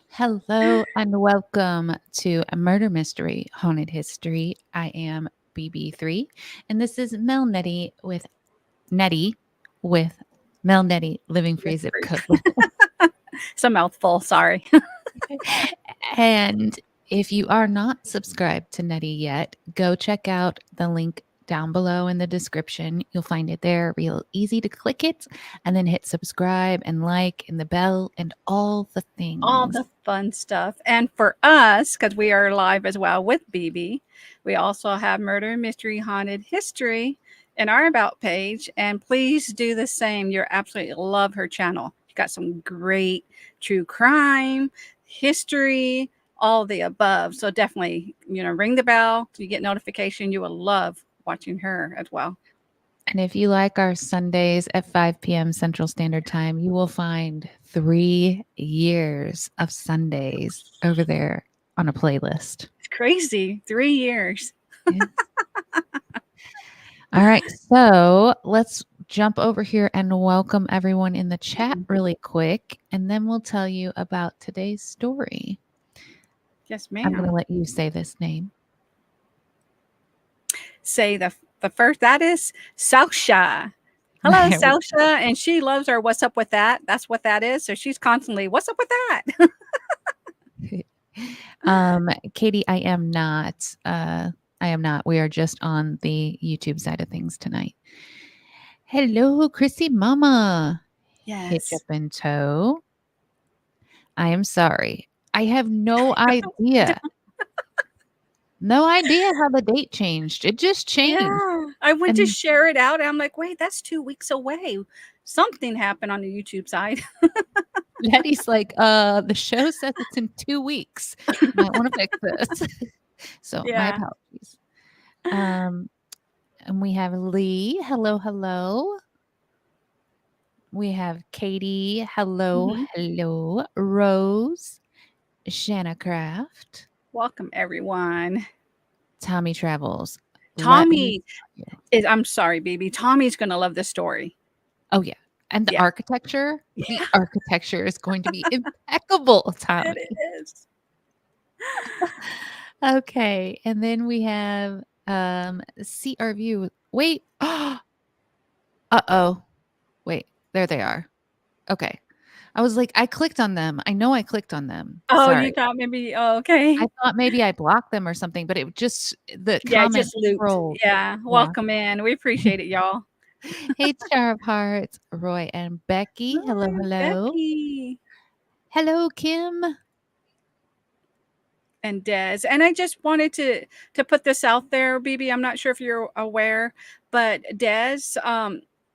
Hello and welcome to a Murder Mystery Haunted History. I am BB3 and this is Nettie with MelNettie Living Free Zip Code. It's a mouthful, sorry. And if you are not subscribed to Nettie yet, go check out the link down below in the description. You'll find it there, real easy to click it and then hit subscribe and like and the bell and all the things. All the fun stuff. And for us, because we are live as well with BB, we also have Murder Mystery Haunted History in our About page. And please do the same. You'll absolutely love her channel. She got some great true crime, history, all the above. So definitely, ring the bell so you get notification. You will love watching her as well. And if you like our Sundays at 5 p.m. Central Standard Time, you will find 3 years of Sundays over there on a playlist. It's crazy. 3 years. Yeah. All right. So let's jump over here and welcome everyone in the chat really quick. And then we'll tell you about today's story. Yes, ma'am. I'm going to let you say this name. Say the first, that is Sausha. Hello, Sausha. And she loves our What's Up With That. That's what that is. So she's constantly, what's up with that? Katie, I am not. We are just on the YouTube side of things tonight. Hello, Chrissy Mama. Yes. Hitch up in tow. I am sorry. I have no idea. No idea how the date changed. It just changed. Yeah. I went to share it out. And I'm like, wait, that's 2 weeks away. Something happened on the YouTube side. Lettie's like, the show says it's in 2 weeks. Might want to fix this. So my apologies. And we have Lee. Hello, hello. We have Katie. Hello, hello. Rose. Shanna Craft. Welcome, everyone. Tommy Travels. Tommy is, I'm sorry, baby. Tommy's going to love this story. Oh, yeah. And the architecture, the architecture is going to be impeccable, Tommy. It is. Okay. And then we have see our view. Wait. Uh-oh. Wait, there they are. Okay. I was like, I clicked on them. I know I clicked on them. Oh, Sorry. you thought maybe, okay. I thought maybe I blocked them or something, but it just, the comment scrolled. Yeah. Welcome in. We appreciate it, y'all. Hey, Star of Hearts, Roy and Becky. Hello, hello. Becky. Hello, Kim. And Des. And I just wanted to put this out there, BB. I'm not sure if you're aware, but Des,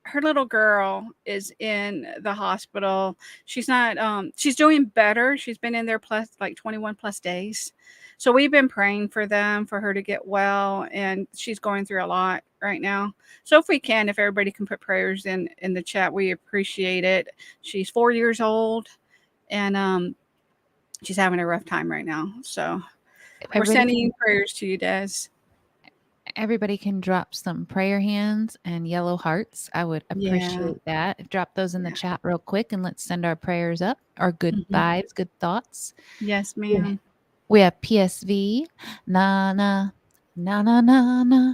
her little girl is in the hospital. She's not, she's doing better. She's been in there plus like 21 plus days. So we've been praying for them, for her to get well. And she's going through a lot right now. So if we can, if everybody can put prayers in the chat, we appreciate it. She's 4 years old and, she's having a rough time right now. So we're sending prayers to you, Des. Everybody can drop some prayer hands and yellow hearts. I would appreciate that. Drop those in the chat real quick and let's send our prayers up, our good vibes, good thoughts. Yes, ma'am. We have PSV. Na, na, na, na, na, na.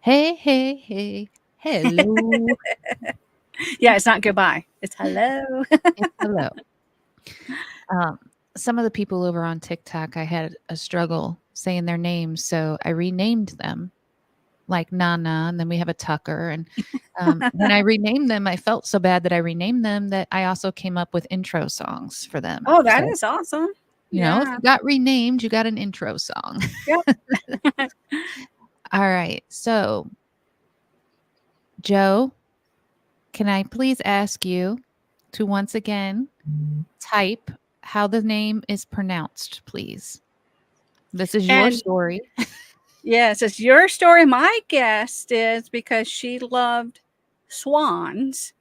Hey, hey, hey. Hello. Yeah, it's not goodbye. It's hello. It's hello. Some of the people over on TikTok, I had a struggle saying their names, so I renamed them. Like Nana, and then we have a Tucker. And when I renamed them, I felt so bad that I renamed them that I also came up with intro songs for them. Oh, that is awesome. You know, if you got renamed, you got an intro song. Yep. All right. So, Joe, can I please ask you to once again type how the name is pronounced, please? This is your story. Yes, it's your story. My guess is because she loved swans.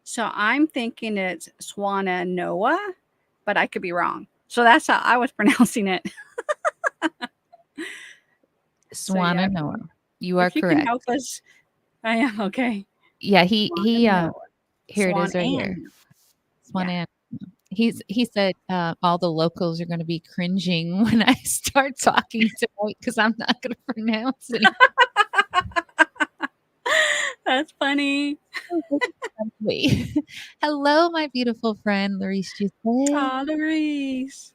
So I'm thinking it's Swannanoa, but I could be wrong. So that's how I was pronouncing it. Swannanoa. So you are if you correct. Can help us. I am okay. Yeah, here it is right here. Swannanoa. He said, all the locals are gonna be cringing when I start talking tonight because I'm not gonna pronounce any. That's funny. Hello, my beautiful friend, Larice Giselle. Aw, Larice.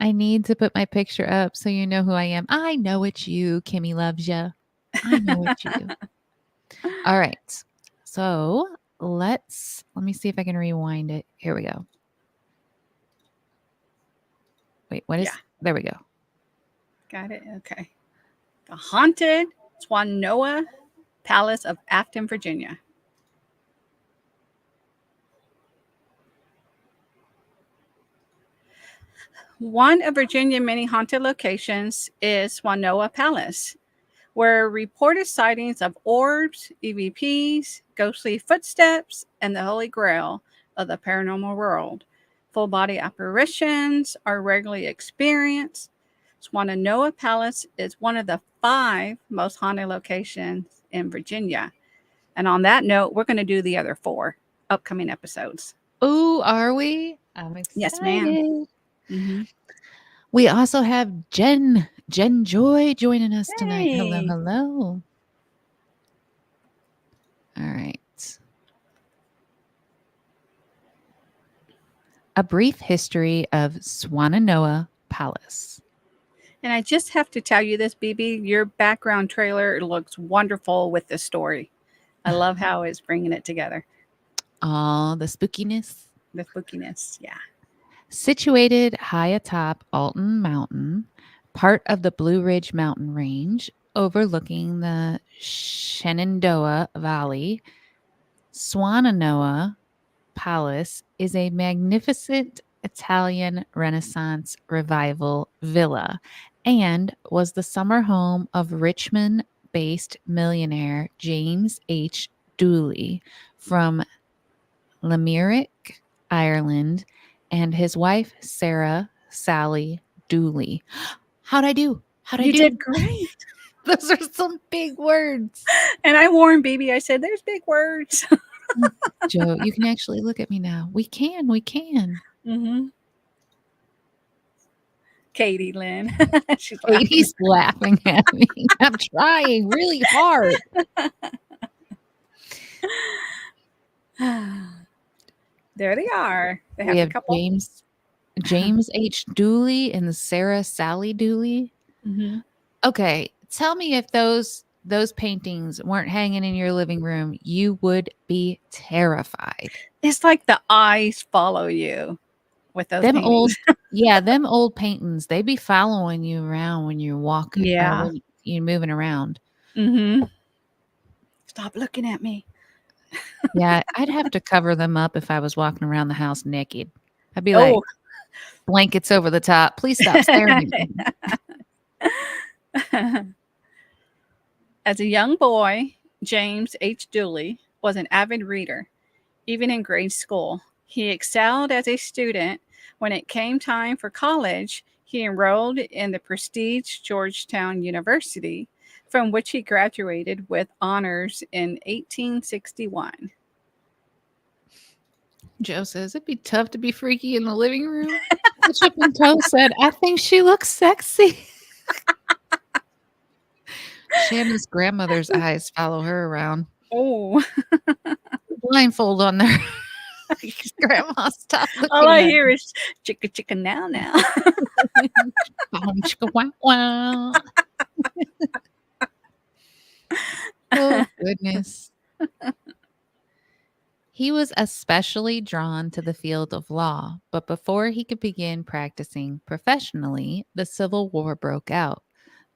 I need to put my picture up so you know who I am. I know it's you. Kimmy loves you. I know it's you. All right. So let me see if I can rewind it. Here we go. Wait, Yeah. there we go. Got it? Okay. The haunted Swannanoa Palace of Afton, Virginia. One of Virginia's many haunted locations is Swannanoa Palace, where reported sightings of orbs, EVPs, ghostly footsteps, and the Holy Grail of the paranormal world. Full body apparitions are regularly experienced. Swannanoa Palace is one of the 5 most haunted locations in Virginia. And on that note, we're going to do the other 4 upcoming episodes. Oh, are we? I'm excited. Yes, ma'am. Mm-hmm. We also have Jen Joy joining us tonight. Hello, Hey. hello. All right. A brief history of Swannanoa Palace. And I just have to tell you this, BB, your background trailer looks wonderful with this story. I love how it's bringing it together. All the spookiness. The spookiness, yeah. Situated high atop Alton Mountain, part of the Blue Ridge Mountain Range, overlooking the Shenandoah Valley, Swannanoa Palace is a magnificent Italian Renaissance revival villa and was the summer home of Richmond-based millionaire James H. Dooley from Limerick, Ireland, and his wife, Sarah Sally Dooley. How'd I do? You did great. Those are some big words. And I warned BB, I said, there's big words. Joe, you can actually look at me now. We can. Mm-hmm. Katie Lynn. She's Katie's laughing at me. I'm trying really hard. There they are. They have We a have couple. James H. Dooley and Sarah Sally Dooley. Mm-hmm. Okay, tell me if those paintings weren't hanging in your living room, you would be terrified. It's like the eyes follow you with those Them paintings. them old paintings, they be following you around when you're walking. Yeah. When you're moving around. Mm-hmm. Stop looking at me. Yeah, I'd have to cover them up if I was walking around the house naked. I'd be like, blankets over the top. Please stop staring at me. As a young boy, James H. Dooley was an avid reader, even in grade school. He excelled as a student. When it came time for college, he enrolled in the prestigious Georgetown University, from which he graduated with honors in 1861. Joe says it'd be tough to be freaky in the living room. Chip and Toe said, I think she looks sexy. Shanna's grandmother's eyes follow her around. Oh. Blindfold on there. Grandma, stop looking. All I hear is chicka chicka now. Oh, goodness. He was especially drawn to the field of law, but before he could begin practicing professionally, the Civil War broke out.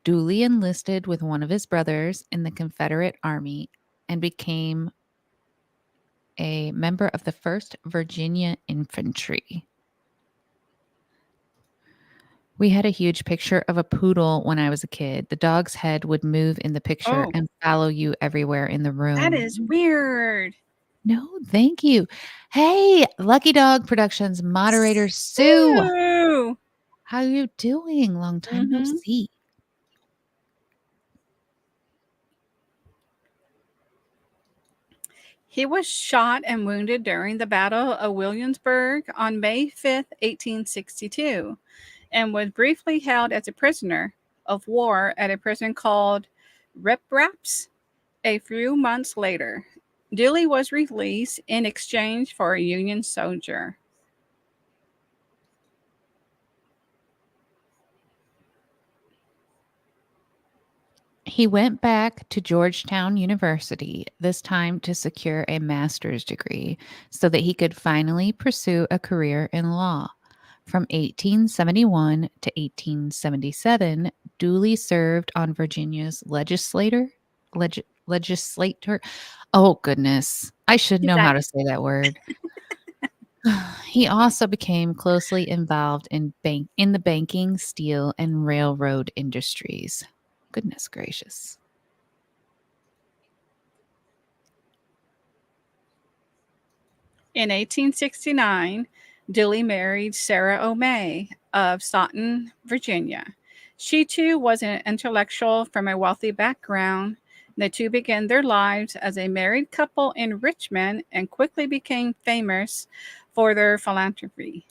Dooley enlisted with one of his brothers in the Confederate Army and became a member of the 1st Virginia Infantry. We had a huge picture of a poodle when I was a kid. The dog's head would move in the picture and follow you everywhere in the room. That is weird. No, thank you. Hey, Lucky Dog Productions moderator Sue. How are you doing? Long time no see. He was shot and wounded during the Battle of Williamsburg on May 5th, 1862, and was briefly held as a prisoner of war at a prison called Rip Raps a few months later. Dooley was released in exchange for a Union soldier. He went back to Georgetown University, this time to secure a master's degree so that he could finally pursue a career in law. From 1871 to 1877, Dooley served on Virginia's legislature. Oh, goodness. I should know how to say that word. He also became closely involved in the banking, steel, and railroad industries. Goodness gracious. In 1869, Dooley married Sarah O'May of Staunton, Virginia. She too was an intellectual from a wealthy background. The two began their lives as a married couple in Richmond and quickly became famous for their philanthropy.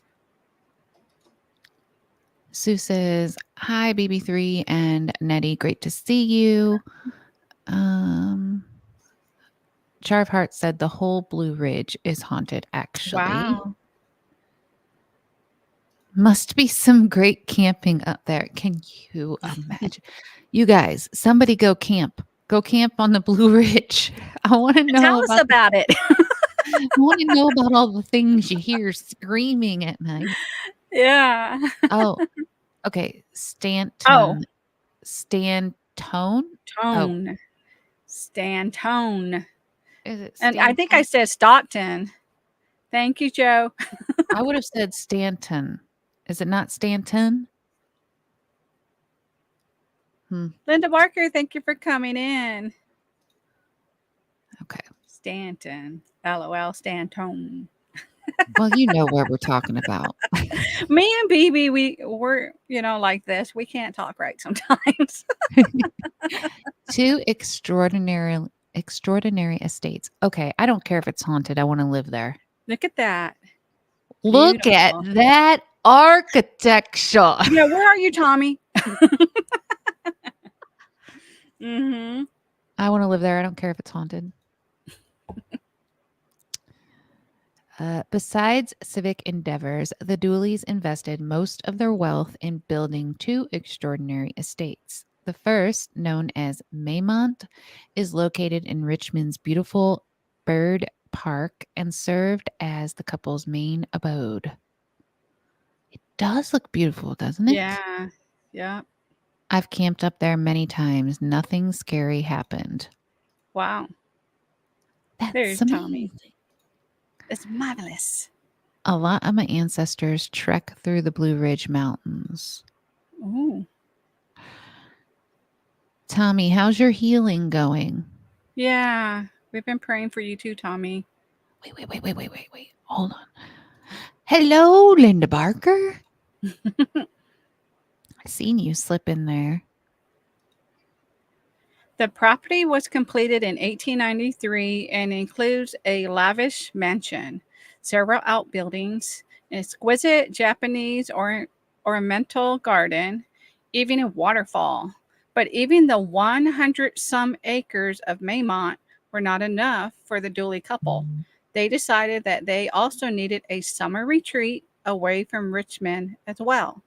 Sue says, "Hi, BB3 and Nettie. Great to see you." Jar of Heart said the whole Blue Ridge is haunted, actually. Wow. Must be some great camping up there. Can you imagine? You guys, somebody go camp. Go camp on the Blue Ridge. I want to know Tell us about it. I want to know about all the things you hear screaming at night. Yeah. Oh, okay. Oh, Stantone. Oh, Tone. Stantone. is it And I think I Stanton? said Stockton. Thank you, Joe. I would have said Stanton. Is it not Stanton? Linda Barker, thank you for coming in. Okay. Stanton. LOL, Stantone. Well, you know where we're talking about. Me and BB, we're like this. We can't talk right sometimes. Two extraordinary estates. Okay, I don't care if it's haunted. I want to live there. Look at that. Look at Beautiful. that architecture. Yeah, where are you, Tommy? Mm-hmm. I want to live there. I don't care if it's haunted. Besides civic endeavors, the Dooleys invested most of their wealth in building two extraordinary estates. The first, known as Maymont, is located in Richmond's beautiful Bird Park and served as the couple's main abode. It does look beautiful, doesn't it? Yeah. Yeah. I've camped up there many times. Nothing scary happened. Wow. That's There's amazing. Tommy. It's marvelous. A lot of my ancestors trek through the Blue Ridge Mountains. Ooh. Tommy, how's your healing going? Yeah. We've been praying for you too, Tommy. Wait. Hold on. Hello, Linda Barker. I seen you slip in there. The property was completed in 1893 and includes a lavish mansion, several outbuildings, an exquisite Japanese ornamental garden, even a waterfall. But even the 100 some acres of Maymont were not enough for the Dooley couple. They decided that they also needed a summer retreat away from Richmond as well.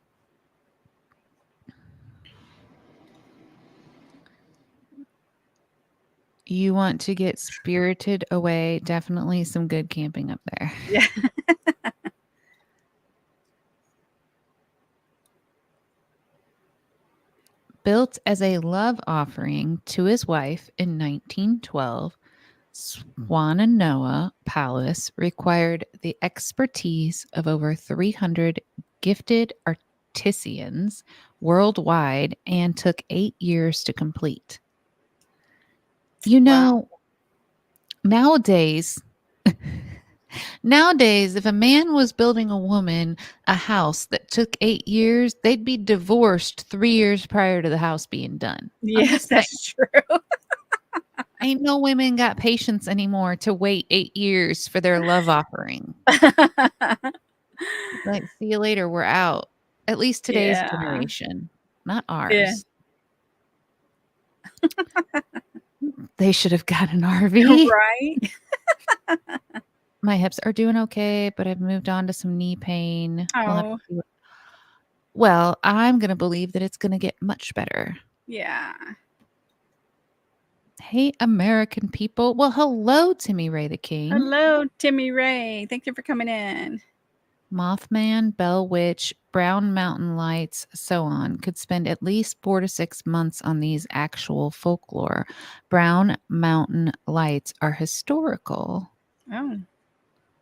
You want to get spirited away? Definitely some good camping up there. Yeah. Built as a love offering to his wife in 1912, Swannanoa Palace required the expertise of over 300 gifted artisans worldwide and took 8 years to complete. You know, nowadays, if a man was building a woman a house that took 8 years, they'd be divorced 3 years prior to the house being done. Yes, that's true. Ain't no women got patience anymore to wait 8 years for their love offering. Like, see you later, we're out. At least today's Yeah. generation, not Yeah. ours. They should have got an RV. Right? My hips are doing okay, but I've moved on to some knee pain. We'll have to Oh, see what well, I'm gonna believe that it's gonna get much better. yeah. Hey, American people. Well, hello, Timmy Ray the King. Hello, Timmy Ray. Thank you for coming in. Mothman, Bell Witch, Brown Mountain Lights, so on, could spend at least 4 to 6 months on these actual folklore. Brown Mountain Lights are historical. Oh,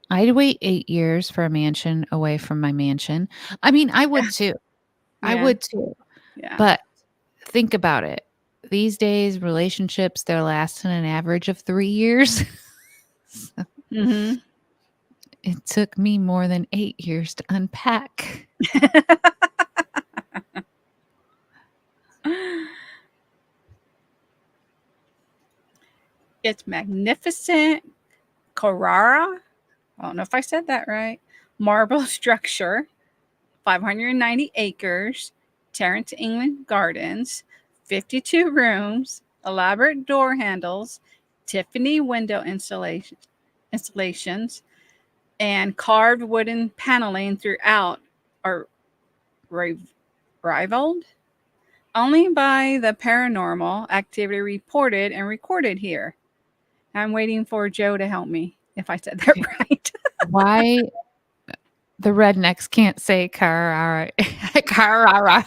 I'd wait 8 years for a mansion away from my mansion. I mean, I would too. I yeah. would too. Yeah. But think about it. These days, relationships, they're lasting an average of 3 years. So Mm-hmm. it took me more than 8 years to unpack. It's magnificent. Carrara. I don't know if I said that right. Marble structure, 590 acres, Terrence, England Gardens, 52 rooms, elaborate door handles, Tiffany window installations, and carved wooden paneling throughout are rivaled only by the paranormal activity reported and recorded here. I'm waiting for Joe to help me if I said that Okay. right. Why the rednecks can't say Carrara. Carrara.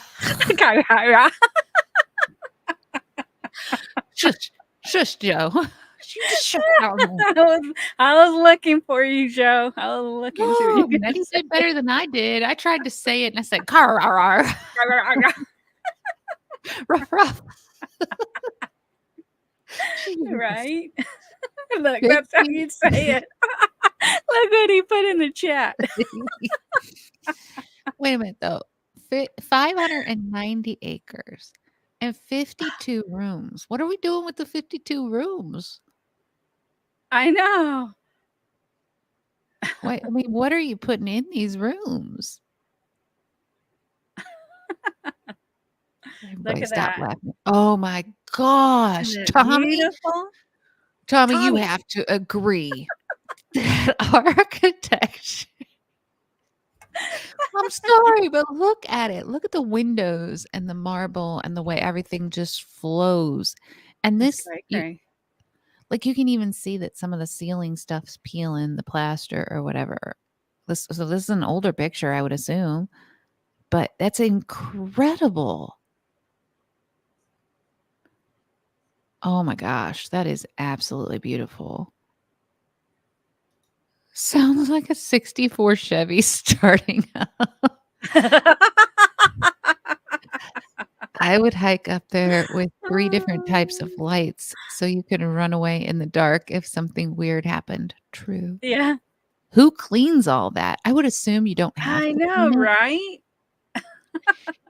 Shush. Shush, Joe. You just shut down. I was looking for you, Joe. I was looking to see what you Oh, were Nettie gonna did better than I did. I tried to say it and I said Carrara. say. Ruff, ruff. Jeez. Right? Look, that's how 50 you'd say it. Look what he put in the chat. Wait a minute, though. 590 acres and 52 rooms. What are we doing with the 52 rooms? I know. Wait, I mean, what are you putting in these rooms? Look Everybody at stop that. laughing. Oh my gosh, Isn't it Tommy. beautiful? Tommy, you Tommy. have to agree that architecture. I'm sorry, but look at it. Look at the windows and the marble and the way everything just flows. And It's this, cray you, cray. like, you can even see that some of the ceiling stuff's peeling, the plaster or whatever. This is an older picture, I would assume, but that's incredible. Oh my gosh, that is absolutely beautiful. Sounds like a 64 Chevy starting up. I would hike up there with 3 different types of lights so you could run away in the dark if something weird happened. True. Yeah. Who cleans all that? I would assume you don't have I to know, clean it. right?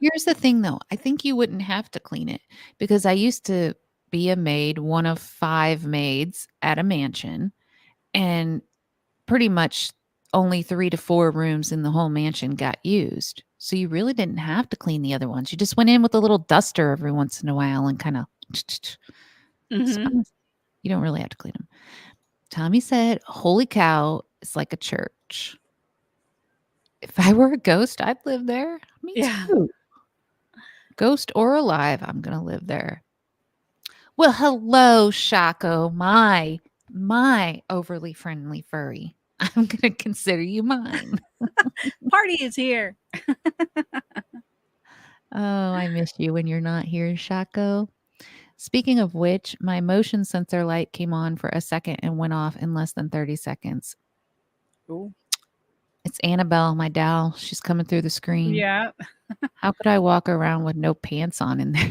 Here's the thing, though. I think you wouldn't have to clean it because I used to be a maid, one of 5 maids at a mansion, and pretty much only 3 to 4 rooms in the whole mansion got used. So you really didn't have to clean the other ones. You just went in with a little duster every once in a while and kinda so Mhm. honestly, you don't really have to clean them. Tommy said, "Holy cow, it's like a church." If I were a ghost, I'd live there. Me Yeah. too. Ghost or alive, I'm gonna live there. Well, hello, Shaco, my overly friendly furry. I'm gonna consider you mine. Party is here. Oh, I miss you when you're not here, Shaco. Speaking of which, my motion sensor light came on for a second and went off in less than 30 seconds. Ooh. It's Annabelle, my doll. She's coming through the screen. Yeah. How could I walk around with no pants on in there?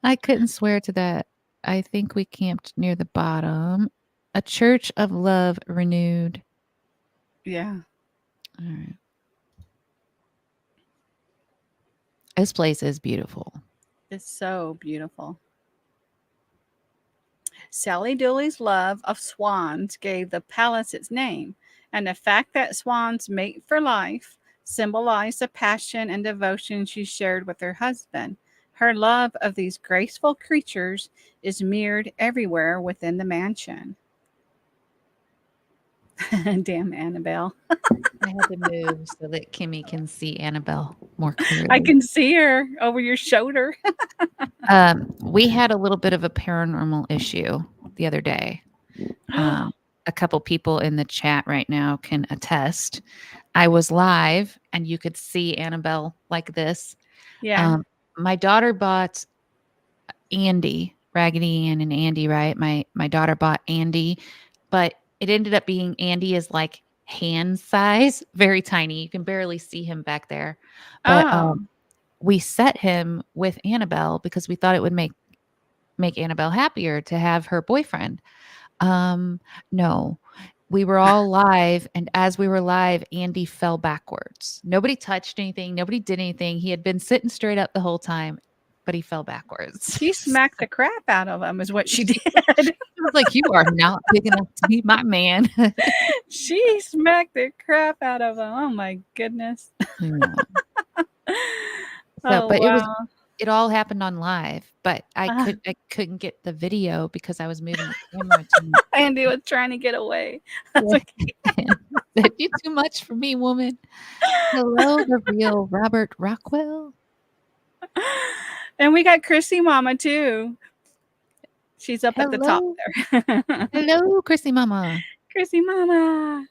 I couldn't swear to that. I think we camped near the bottom. A church of love renewed. Yeah. All right. This place is beautiful. It's so beautiful. Sally Dooley's love of swans gave the palace its name, and the fact that swans mate for life symbolized the passion and devotion she shared with her husband. Her love of these graceful creatures is mirrored everywhere within the mansion. Damn Annabelle. I had to move so that Kimmy can see Annabelle more clearly. I can see her over your shoulder. We had a little bit of a paranormal issue the other day. A couple people in the chat right now can attest. I was live and you could see Annabelle like this. Yeah. My daughter bought Andy, Raggedy Ann and Andy, right? My daughter bought Andy, but it ended up being Andy is like hand size, very tiny. You can barely see him back there. But Oh. we set him with Annabelle because we thought it would make Annabelle happier to have her boyfriend. No. We were all live, and as we were live, Andy fell backwards. Nobody touched anything. Nobody did anything. He had been sitting straight up the whole time, but he fell backwards. She smacked the crap out of him is what she did. She was like, "You are not big enough to be my man." She smacked the crap out of him. Oh my goodness. Yeah. Oh, But wow. it all happened on live, but I couldn't get the video because I was moving the camera too much. Andy was trying to get away. Said, "You too much for me, woman." Hello, the real Robert Rockwell. And we got Chrissy Mama too. She's up at the top there. Hello, Chrissy Mama. Chrissy Mama.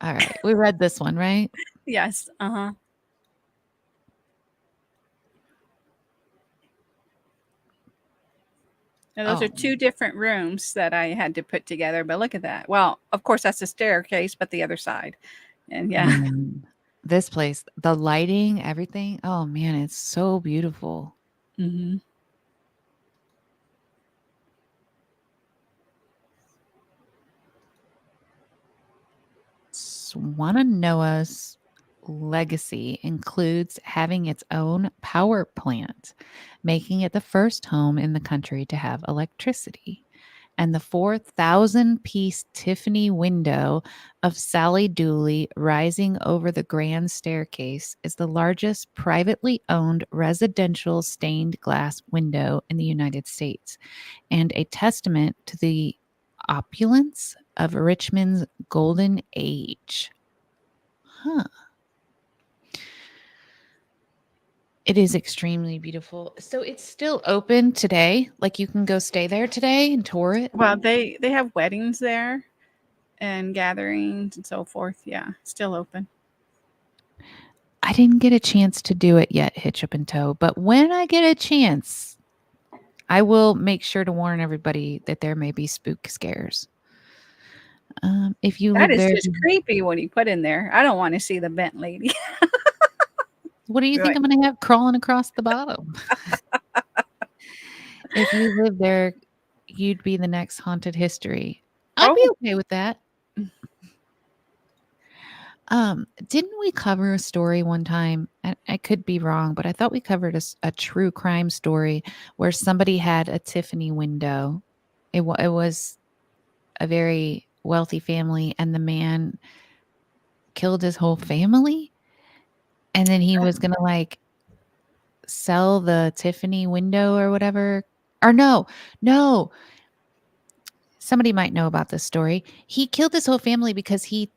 All right. We read this one, right? Yes. Uh-huh. Now, those are two different rooms that I had to put together, but look at that. Well, of course, that's a staircase, but the other side. And yeah. This place, the lighting, everything. Oh, man, it's so beautiful. Mm-hmm. Swannanoa's legacy includes having its own power plant, making it the first home in the country to have electricity. And the 4,000-piece Tiffany window of Sally Dooley rising over the grand staircase is the largest privately owned residential stained glass window in the United States and a testament to the opulence of Richmond's golden age. Huh. It is extremely beautiful. So it's still open today. Like you can go stay there today and tour it. Well, they have weddings there and gatherings and so forth. Yeah, still open. I didn't get a chance to do it yet, Hitch Up and Toe, but when I get a chance, I will make sure to warn everybody that there may be spook scares. If you that live is there, just creepy what he put in there. I don't want to see the bent lady. what do you think I'm going to have crawling across the bottom? If you live there, you'd be the next haunted history. I'd be okay with that. Didn't we cover a story one time? I could be wrong, but I thought we covered a true crime story where somebody had a Tiffany window. It was a very wealthy family, and the man killed his whole family, and then he was gonna like sell the Tiffany window or whatever. Or no. Somebody might know about this story. He killed his whole family because he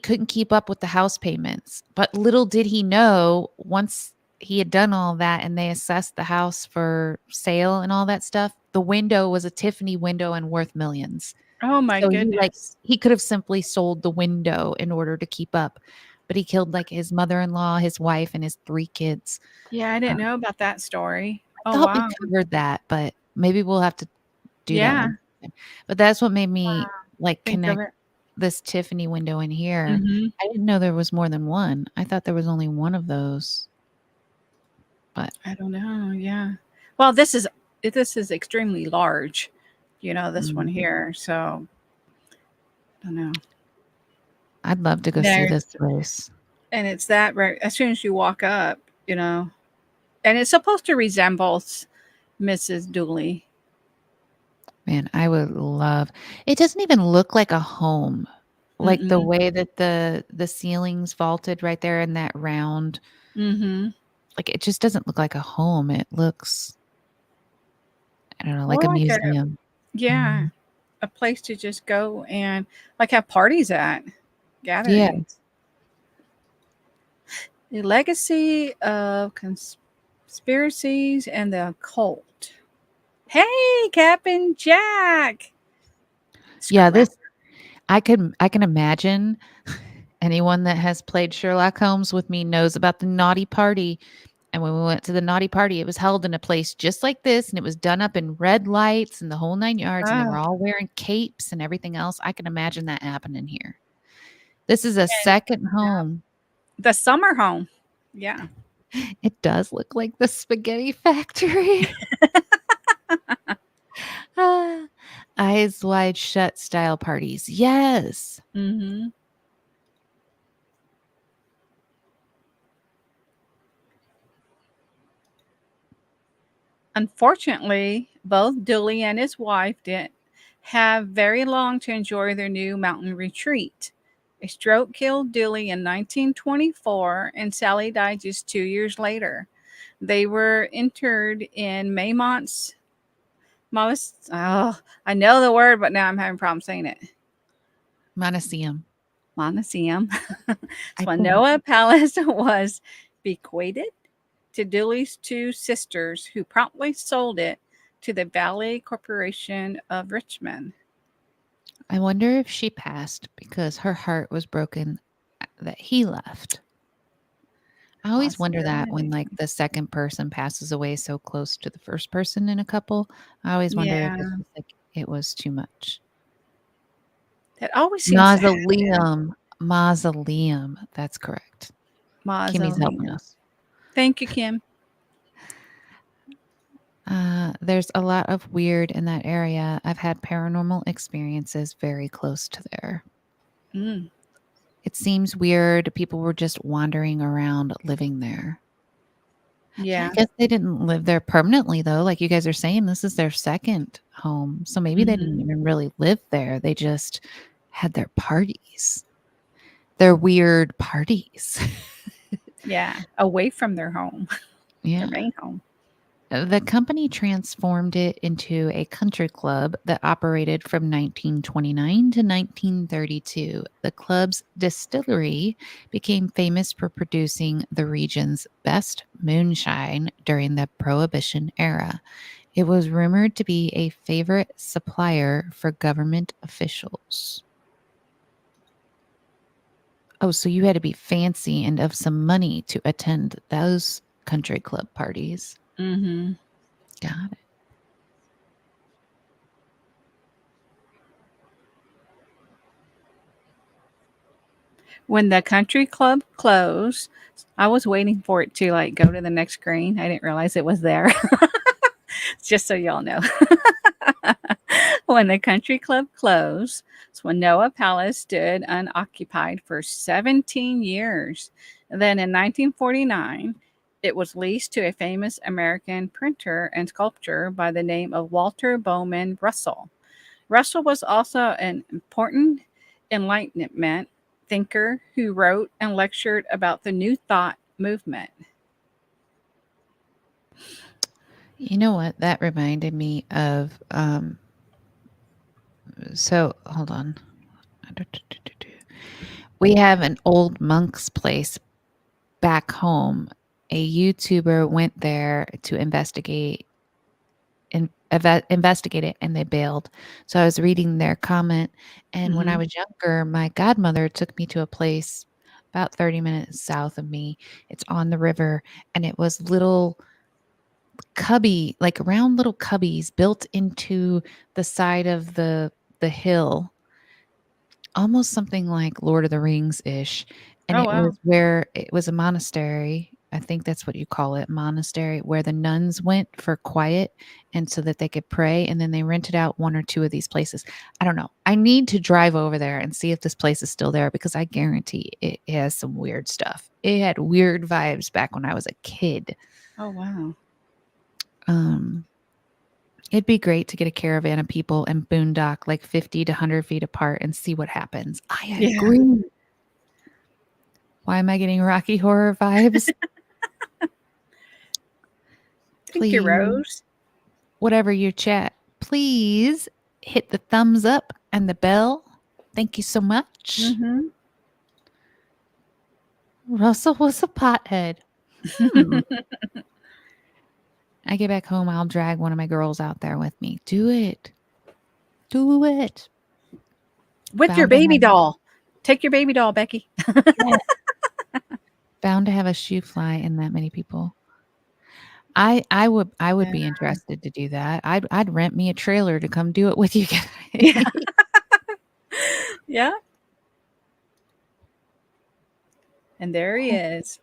couldn't keep up with the house payments. But little did he know, once he had done all that and they assessed the house for sale and all that stuff, the window was a Tiffany window and worth millions. Oh my goodness. He could have simply sold the window in order to keep up, but he killed like his mother-in-law, his wife, and his 3 kids. Yeah, I didn't know about that story. I thought we covered that, but maybe we'll have to do that one. But that's what made me like connect this Tiffany window in here. Mm-hmm. I didn't know there was more than one. I thought there was only one of those. But I don't know. Yeah. Well, this is extremely large, this one here. So I don't know. I'd love to go see this place. And it's that right as soon as you walk up, and it's supposed to resemble Mrs. Dooley. Man, I would love it. Doesn't even look like a home. Like the Mm-mm. way that the ceiling's vaulted right there in that round, Mm-hmm. like, it just doesn't look like a home. It looks, I don't know, like More a like museum. yeah, Mm. a place to just go and like have parties at, Yeah. gatherings. The legacy of conspiracies and the occult. Hey, Captain Jack. Yeah, Scrap. this I can imagine anyone that has played Sherlock Holmes with me knows about the naughty party. And when we went to the naughty party, it was held in a place just like this, and it was done up in red lights and the whole 9 yards, and they were Oh, all wearing capes and everything else. I can imagine that happening here. This is a and second home. the summer home. Yeah. It does look like the spaghetti factory. Ah, eyes wide shut style parties. Yes. Mm-hmm. Unfortunately, both Dooley and his wife didn't have very long to enjoy their new mountain retreat. A stroke killed Dooley in 1924, and Sally died just 2 years later. They were interred in Maymont's I know the word, but now I'm having problems saying it. Monaceum. Monaceum. I don't. Swannanoa Palace was bequeathed to Dooley's two sisters, who promptly sold it to the Valley Corporation of Richmond. I wonder if she passed because her heart was broken that he left. I always wonder that when, Possibility. like, the second person passes away so close to the first person in a couple. I always wonder if it's Yeah, just, like, it was too much. that always seems to happen. Mausoleum. Mausoleum. That's correct. Kimmy's helping Mausoleum. us. Thank you, Kim. There's a lot of weird in that area. I've had paranormal experiences very close to there. Mm, It seems weird. People were just wandering around living there. Yeah, I yeah. guess they didn't live there permanently, though. Like you guys are saying, this is their second home. So maybe they didn't Hmm. even really live there. They just had their parties, their weird parties. Yeah. Away from their home, their Yeah. main home. The company transformed it into a country club that operated from 1929 to 1932. The club's distillery became famous for producing the region's best moonshine during the Prohibition era. It was rumored to be a favorite supplier for government officials. Oh, so you had to be fancy and of some money to attend those country club parties. Hmm. Got it. When the country club closed, I was waiting for it to like go to the next screen. I didn't realize it was there. Just so y'all know. When the country club closed, Swannanoa Palace stood unoccupied for 17 years. Then in 1949, it was leased to a famous American printer and sculptor by the name of Walter Bowman Russell. Russell was also an important Enlightenment thinker who wrote and lectured about the New Thought movement. You know what? That reminded me of so hold on. We have an old monk's place back home. A YouTuber went there to investigate it, and they bailed. So I was reading their comment, and when I Hmm. was younger, my godmother took me to a place about 30 minutes south of me. It's on the river, and it was little cubby, like round little cubbies built into the side of the hill, almost something like Lord of the Rings ish. And Oh, it wow. was where it was a monastery. I think that's what you call it, monastery, where the nuns went for quiet and so that they could pray. And then they rented out one or two of these places. I don't know. I need to drive over there and see if this place is still there because I guarantee it has some weird stuff. It had weird vibes back when I was a kid. Oh, wow. Um, It'd be great to get a caravan of people and boondock like 50 to 100 feet apart and see what happens. I Yeah. agree. Why am I getting Rocky Horror vibes? Thank you, Please, Rose. whatever your chat, please hit the thumbs up and the bell. Thank you so much. Mm-hmm. Russell was a pothead. I get back home, I'll drag one of my girls out there with me. Do it. Do it. With your Bound to baby have, doll. Take your baby doll, Becky. yeah, bound to have a shoe fly in that many people. I would be Yeah. interested to do that. I'd rent me a trailer to come do it with you guys. Yeah. Yeah. And there he is.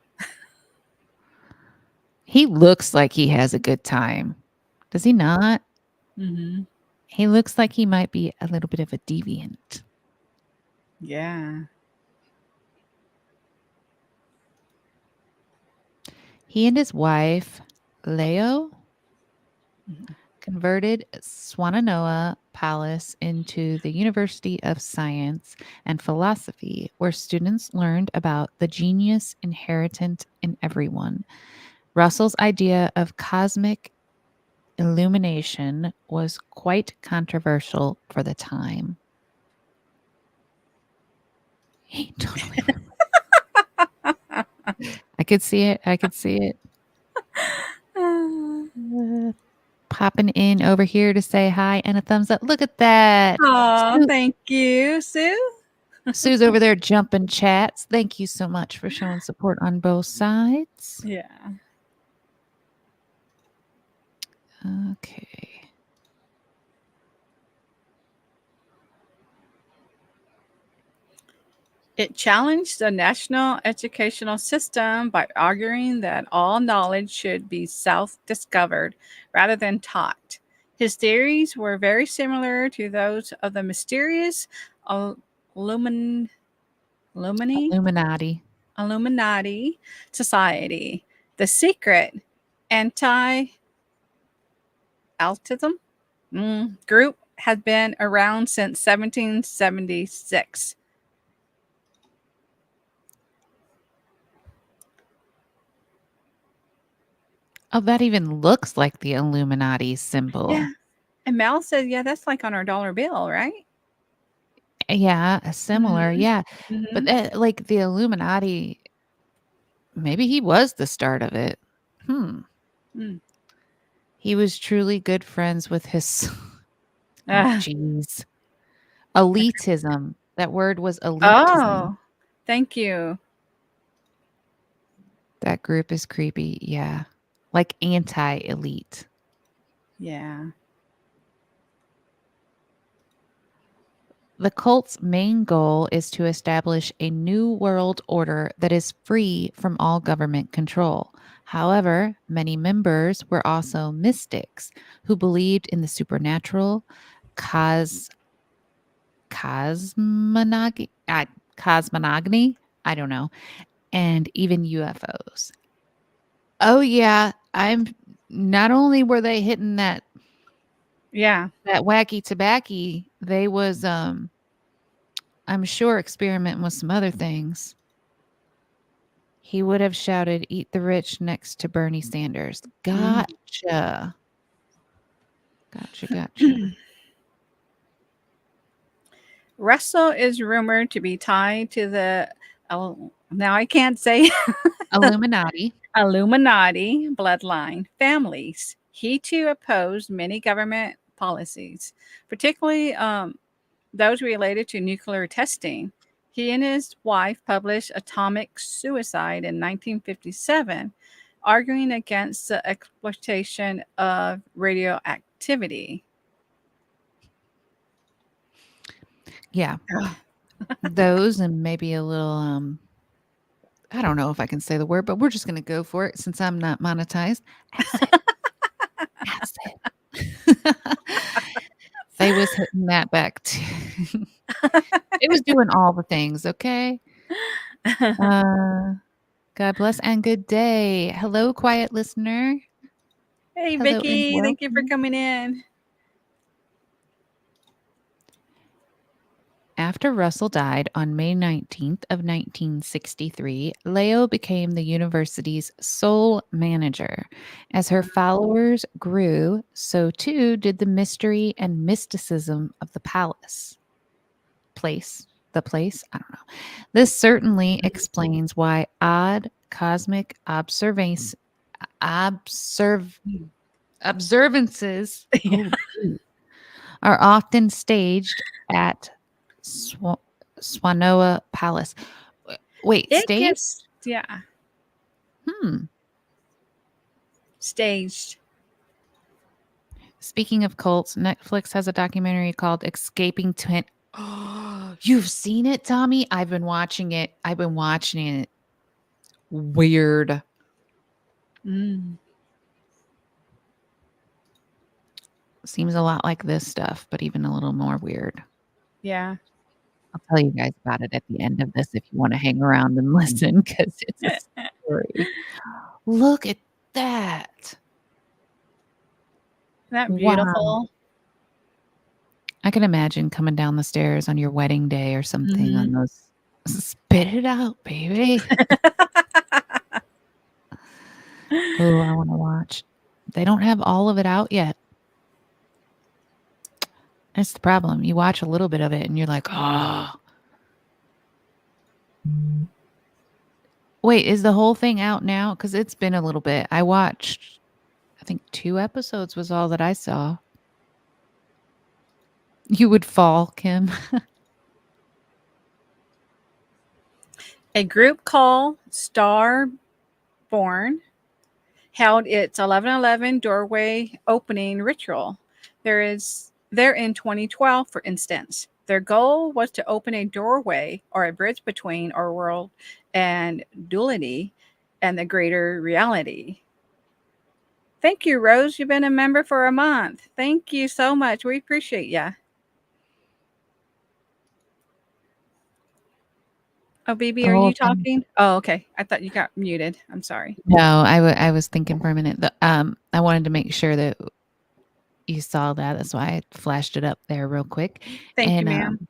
He looks like he has a good time. Does he not? Mm-hmm. He looks like he might be a little bit of a deviant. Yeah. He and his wife, Leo, Mhm. converted Swannanoa Palace into the University of Science and Philosophy, where students learned about the genius inherent in everyone. Russell's idea of cosmic illumination was quite controversial for the time. He totally. I could see it. I could see it. Popping in over here to say hi and a thumbs up. Look at that. Oh, thank you, Sue. Sue's over there jumping chats. Thank you so much for showing support on both sides. Yeah. Okay. It challenged the national educational system by arguing that all knowledge should be self-discovered rather than taught. His theories were very similar to those of the mysterious Illumin- Illumini- Illuminati. Illuminati Society, the secret anti-altism group had been around since 1776. Oh, that even looks like the Illuminati symbol. Yeah. And Mel said, yeah, that's like on our dollar bill, right? Yeah, similar. Mhm. Yeah. But Mhm. like the Illuminati, maybe he was the start of it. Mm. He was truly good friends with his. Oh, Ah. geez. Elitism. That word was elitism. Oh, thank you. That group is creepy. Yeah. Like anti-elite. Yeah. The cult's main goal is to establish a new world order that is free from all government control. However, many members were also mystics who believed in the supernatural, cos cosmogony, cosmogony, I don't know, and even UFOs. Oh yeah, I'm not only were they hitting Yeah. that wacky tobacco, they was I'm sure experimenting with some other things. He would have shouted, "Eat the rich" next to Bernie Sanders. Mhm. Gotcha. Gotcha. Russell is rumored to be tied to the now I can't say Illuminati. Illuminati bloodline families. He too opposed many government policies, particularly those related to nuclear testing. He and his wife published Atomic Suicide in 1957, arguing against the exploitation of radioactivity. Yeah. Those and maybe a little I don't know if I can say the word, but we're just going to go for it since I'm not monetized. Acid. Acid. They was hitting that back too. It was doing all the things, okay? God bless and good day. Hello, quiet listener. Hey, Hello and Vicky. Thank you for welcome. coming in. After Russell died on May 19th of 1963, Leo became the university's sole manager. As her followers grew, so too did the mystery and mysticism of the palace. The place? I don't know. This certainly explains why odd cosmic observances are often staged at Swannanoa Palace. Wait, It staged? gets, yeah, Hmm. staged. Speaking of cults, Netflix has a documentary called Escaping Twin. Oh, you've seen it, Tommy? I've been watching it. Weird. Mm, Seems a lot like this stuff, but even a little more weird. yeah. I'll tell you guys about it at the end of this if you want to hang around and listen, because it's a story. Look at that. Isn't that Wow. beautiful? I can imagine coming down the stairs on your wedding day or something on Mhm. those. Spit it out, baby. Oh, I want to watch. They don't have all of it out yet. That's the problem. You watch a little bit of it and you're like, oh. Wait, is the whole thing out now? Because it's been a little bit. I watched, I think 2 episodes was all that I saw. You would fall, Kim. A group called Starborn held its 11/11 doorway opening ritual. There in 2012, for instance. Their goal was to open a doorway or a bridge between our world and duality and the greater reality. Thank you, Rose. You've been a member for a month. Thank you so much. We appreciate you. Oh, BB, The are whole you thing. talking? Oh, okay. I thought you got muted. I'm sorry. No, I was thinking for a minute. I wanted to make sure that you saw that. That's why I flashed it up there real quick. Thank you, And ma'am.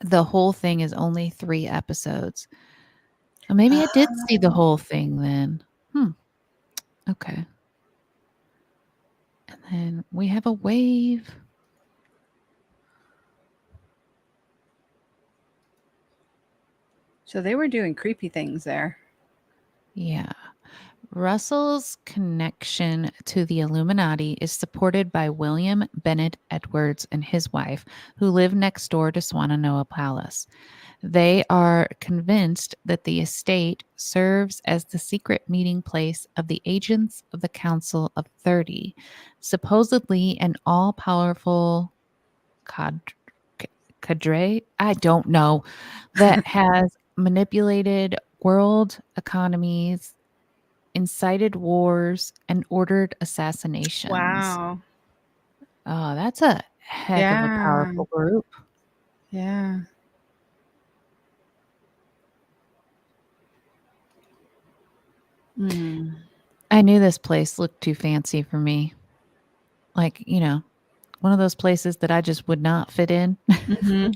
the whole thing is only 3 episodes. Or maybe I did see the whole thing then. Okay. And then we have a wave. So they were doing creepy things there. Yeah. Russell's connection to the Illuminati is supported by William Bennett Edwards and his wife, who live next door to Swannanoa Palace. They are convinced that the estate serves as the secret meeting place of the agents of the Council of 30, supposedly an all-powerful cadre, I don't know, that has manipulated world economies, incited wars, and ordered assassinations. Wow. Oh, that's a heck of a Yeah. powerful group. Yeah. Mm. I knew this place looked too fancy for me. Like, one of those places that I just would not fit in. Mm-hmm.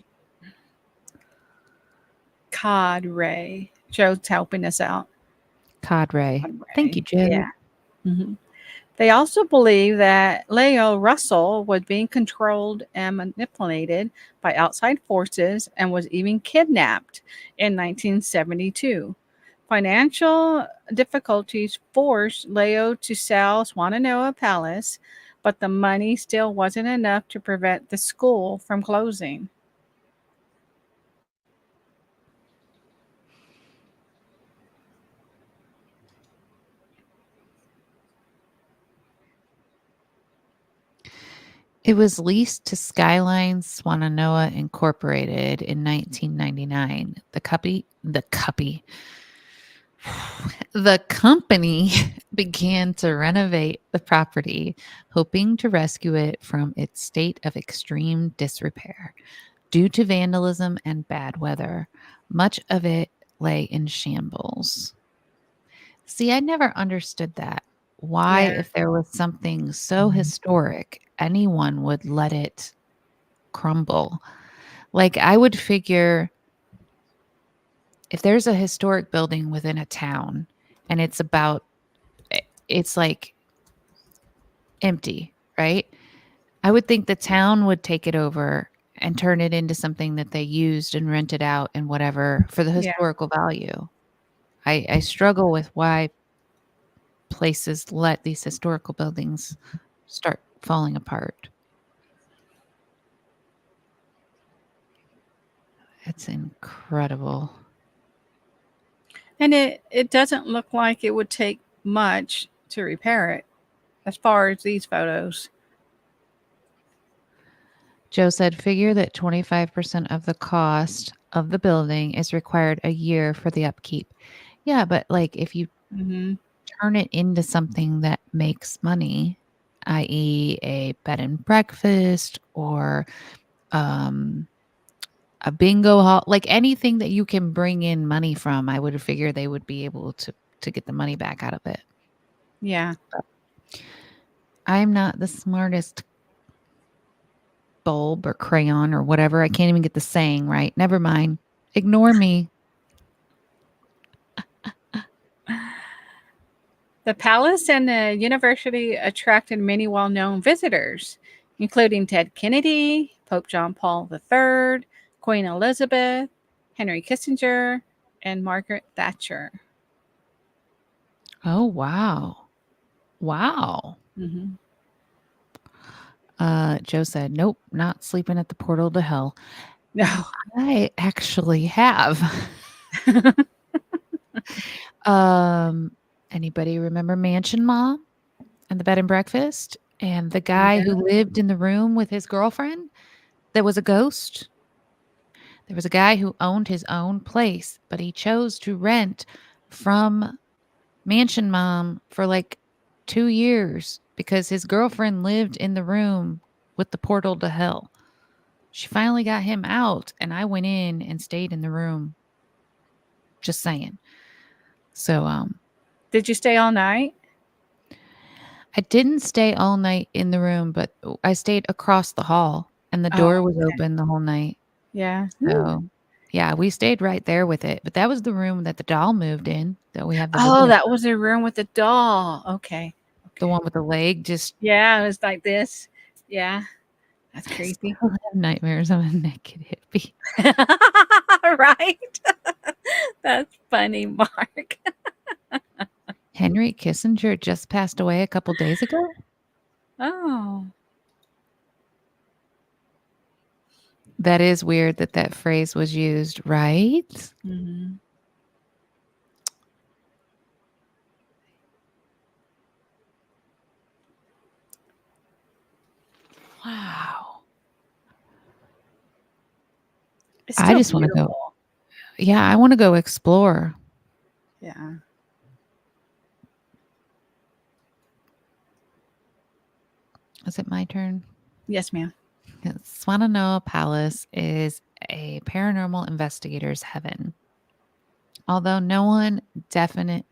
Cadre. Joe's helping us out. Cadre. Thank you, Joe. Yeah. Mm-hmm. They also believe that Leo Russell was being controlled and manipulated by outside forces and was even kidnapped in 1972. Financial difficulties forced Leo to sell Swannanoa Palace, but the money still wasn't enough to prevent the school from closing. It was leased to Skyline Swannanoa Incorporated in 1999. The company began to renovate the property, hoping to rescue it from its state of extreme disrepair. Due to vandalism and bad weather, much of it lay in shambles. See, I never understood that. Why, Yeah. if there was something so historic, anyone would let it crumble. Like, I would figure if there's a historic building within a town and it's like empty, right? I would think the town would take it over and turn it into something that they used and rented out and whatever for the Yeah. historical value. I struggle with why places let these historical buildings start falling apart. It's incredible. And it doesn't look like it would take much to repair it as far as these photos. Joe said, figure that 25% of the cost of the building is required a year for the upkeep. Yeah, but like if you turn it into something that makes money, i.e., a bed and breakfast or a bingo hall, like anything that you can bring in money from, I would figure they would be able to get the money back out of it. Yeah. I'm not the smartest bulb or crayon or whatever. I can't even get the saying right. Never mind. Ignore me. The palace and the university attracted many well-known visitors, including Ted Kennedy, Pope John Paul III, Queen Elizabeth, Henry Kissinger, and Margaret Thatcher. Oh, wow. Wow. Joe said, nope, not sleeping at the portal to hell. No. I actually have. Anybody remember Mansion Mom and the bed and breakfast? And the guy who lived in the room with his girlfriend that was a ghost? There was a guy who owned his own place, but he chose to rent from Mansion Mom for like 2 years because his girlfriend lived in the room with the portal to hell. She finally got him out, and I went in and stayed in the room. Just saying. So, Did you stay all night? I didn't stay all night in the room, but I stayed across the hall, and the Oh, door was okay. open the whole night. Yeah. So, yeah, we stayed right there with it. But that was the room that the doll moved in that we have the Oh, video. that was a room with the doll. Okay. The one with the leg just. Yeah, it was like this. Yeah. That's I creepy. still have nightmares of a naked hippie. Right? That's funny, Mark. Henry Kissinger just passed away a couple days ago. Oh. That is weird that phrase was used, right? Mm-hmm. Wow. It's I still just want to go. beautiful. Yeah, I want to go explore. Yeah. Is it my turn? Yes, ma'am. Swannanoa Palace is a paranormal investigator's heaven. Although no definite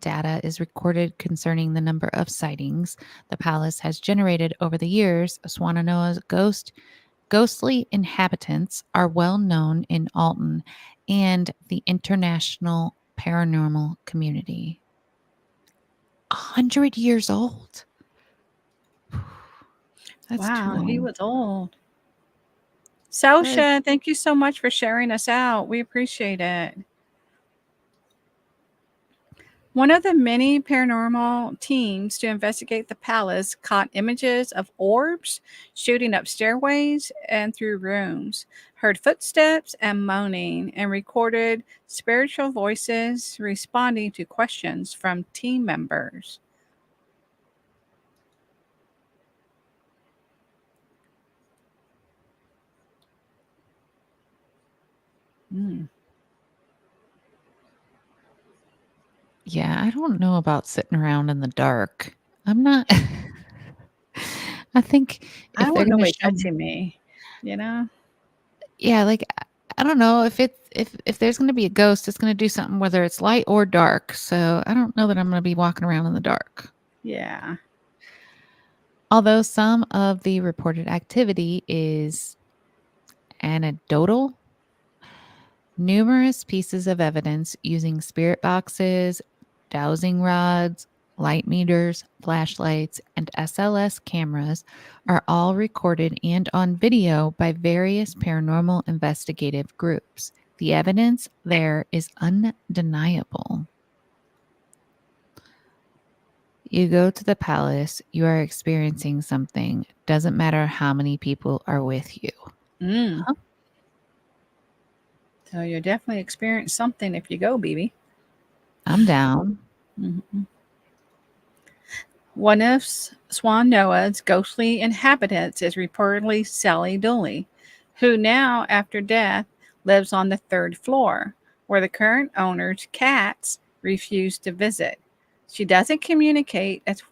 data is recorded concerning the number of sightings the palace has generated over the years, Swannanoa's ghostly inhabitants are well known in Alton and the international paranormal community. 100 years old. That's Wow, too he old. was old. Sosha, thank you so much for sharing us out. We appreciate it. One of the many paranormal teams to investigate the palace caught images of orbs shooting up stairways and through rooms, heard footsteps and moaning, and recorded spiritual voices responding to questions from team members. Mm. Yeah, I don't know about sitting around in the dark. I'm not. I think I if don't they're want going to nobody show, touching me, you know? yeah, like I don't know if there's going to be a ghost, it's going to do something whether it's light or dark. So I don't know that I'm going to be walking around in the dark. Yeah. Although some of the reported activity is anecdotal, numerous pieces of evidence using spirit boxes, dowsing rods, light meters, flashlights, and SLS cameras are all recorded and on video by various paranormal investigative groups. The evidence there is undeniable. You go to the palace, you are experiencing something. Doesn't matter how many people are with you. Mm. Huh? So you'll definitely experience something if you go, BB. I'm down. Mhm. One of Swannanoa's ghostly inhabitants is reportedly Sally Dooley, who now, after death, lives on the third floor, where the current owner's cats refuse to visit. She doesn't communicate as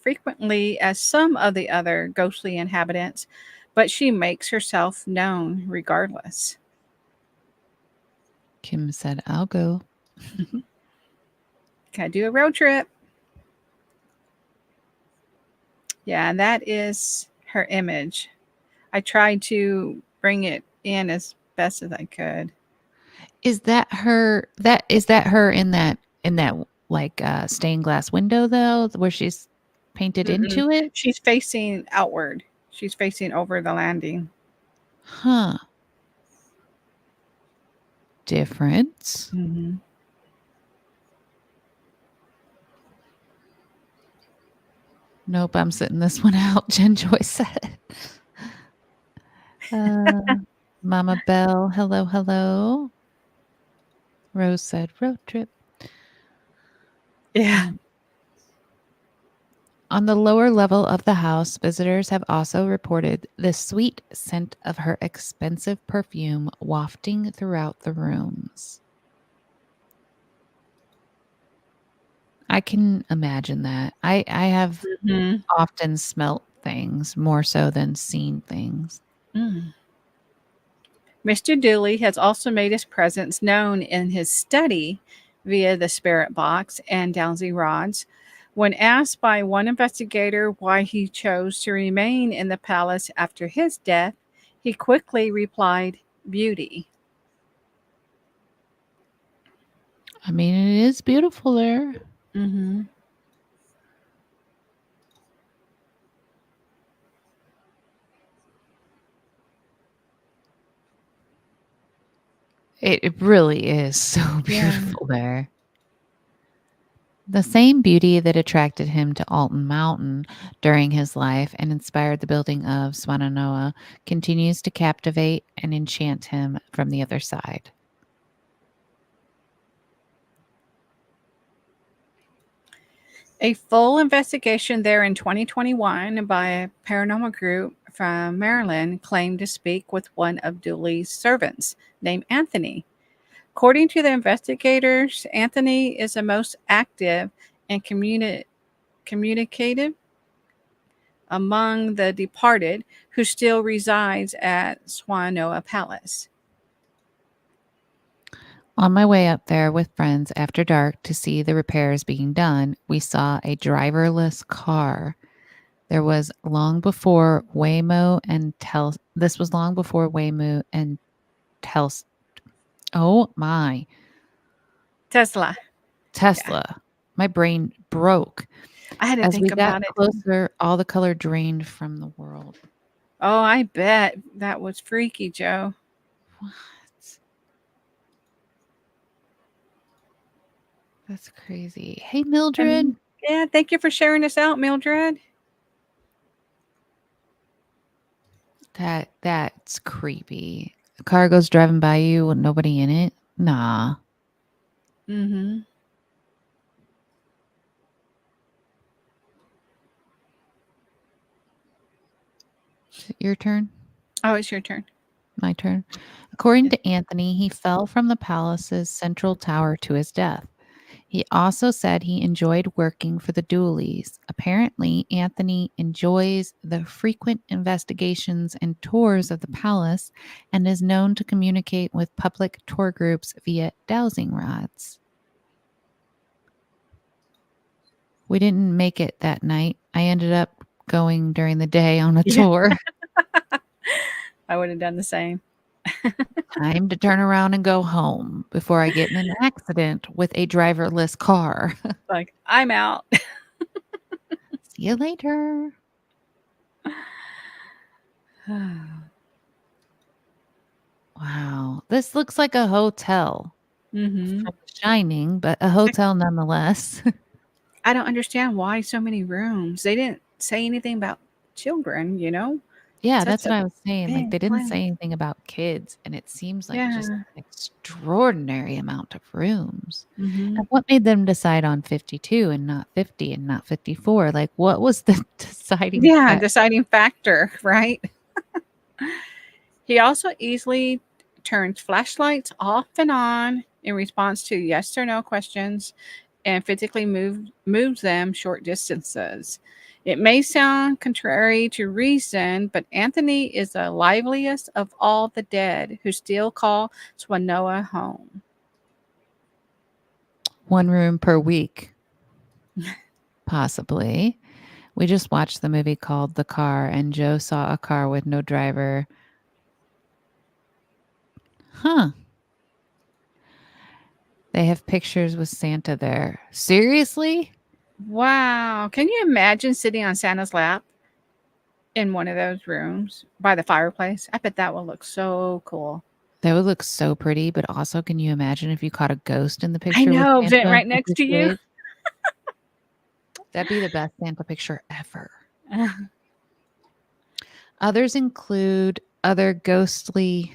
frequently as some of the other ghostly inhabitants, but she makes herself known regardless. Kim said, I'll go. Can I do a road trip? Yeah, and that is her image. I tried to bring it in as best as I could. Is that her? That is her in that like stained glass window though, where she's painted Mm-mm. into it? She's facing outward. She's facing over the landing. Huh. Difference. Mm-hmm. Nope, I'm sitting this one out. Jen Joyce said. Mama Bell, hello, hello. Rose said, road trip. Yeah. On the lower level of the house, visitors have also reported the sweet scent of her expensive perfume wafting throughout the rooms. I can imagine that. I have Mm-hmm. often smelt things more so than seen things. Mm. Mr. Dooley has also made his presence known in his study via the spirit box and dowsing rods. When asked by one investigator why he chose to remain in the palace after his death, he quickly replied, "Beauty." I mean, it is beautiful there. Mm-hmm. It really is so Yeah. beautiful there. The same beauty that attracted him to Alton Mountain during his life and inspired the building of Swannanoa continues to captivate and enchant him from the other side. A full investigation there in 2021 by a paranormal group from Maryland claimed to speak with one of Dooley's servants named Anthony. According to the investigators, Anthony is the most active and communicative among the departed who still resides at Swannanoa Palace. On my way up there with friends after dark to see the repairs being done, we saw a driverless car. There was long before Waymo and This was long before Waymo and Tel. Oh my Tesla. Yeah. Tesla. My brain broke. I had to As we think got about it. closer, all the color drained from the world. Oh, I bet that was freaky, Joe. What? That's crazy. Hey, Mildred. Yeah, thank you for sharing this out, Mildred. That's creepy. A car goes driving by you with nobody in it. Nah. Mm-hmm. Is it your turn? Oh, it's your turn. My turn. According to Anthony, he fell from the palace's central tower to his death. He also said he enjoyed working for the Dooleys. Apparently, Anthony enjoys the frequent investigations and tours of the palace and is known to communicate with public tour groups via dowsing rods. We didn't make it that night. I ended up going during the day on a Yeah. tour. I would have done the same. Time to turn around and go home before I get in an accident with a driverless car. Like, I'm out. See you later. Wow. This looks like a hotel Mm-hmm. from The Shining, but a hotel nonetheless. I don't understand why so many rooms. They didn't say anything about children, you know? Yeah, Such that's what a I was saying. Like, big they didn't place. say anything about kids, and it seems like just Yeah. an extraordinary amount of rooms. Mm-hmm. And what made them decide on 52 and not 50 and not 54? Like, what was the deciding Yeah, factor? deciding factor, right? He also easily turns flashlights off and on in response to yes or no questions and physically moves them short distances. It may sound contrary to reason, but Anthony is the liveliest of all the dead who still call Swannanoa home. One room per week, possibly. We just watched the movie called The Car, and Joe saw a car with no driver. Huh. They have pictures with Santa there. Seriously? Wow. Can you imagine sitting on Santa's lap in one of those rooms by the fireplace? I bet that will look so cool. That would look so pretty, but also, can you imagine if you caught a ghost in the I picture with know, vent Santa right with next your to you. kids? That'd be the best Santa picture ever. Others include other ghostly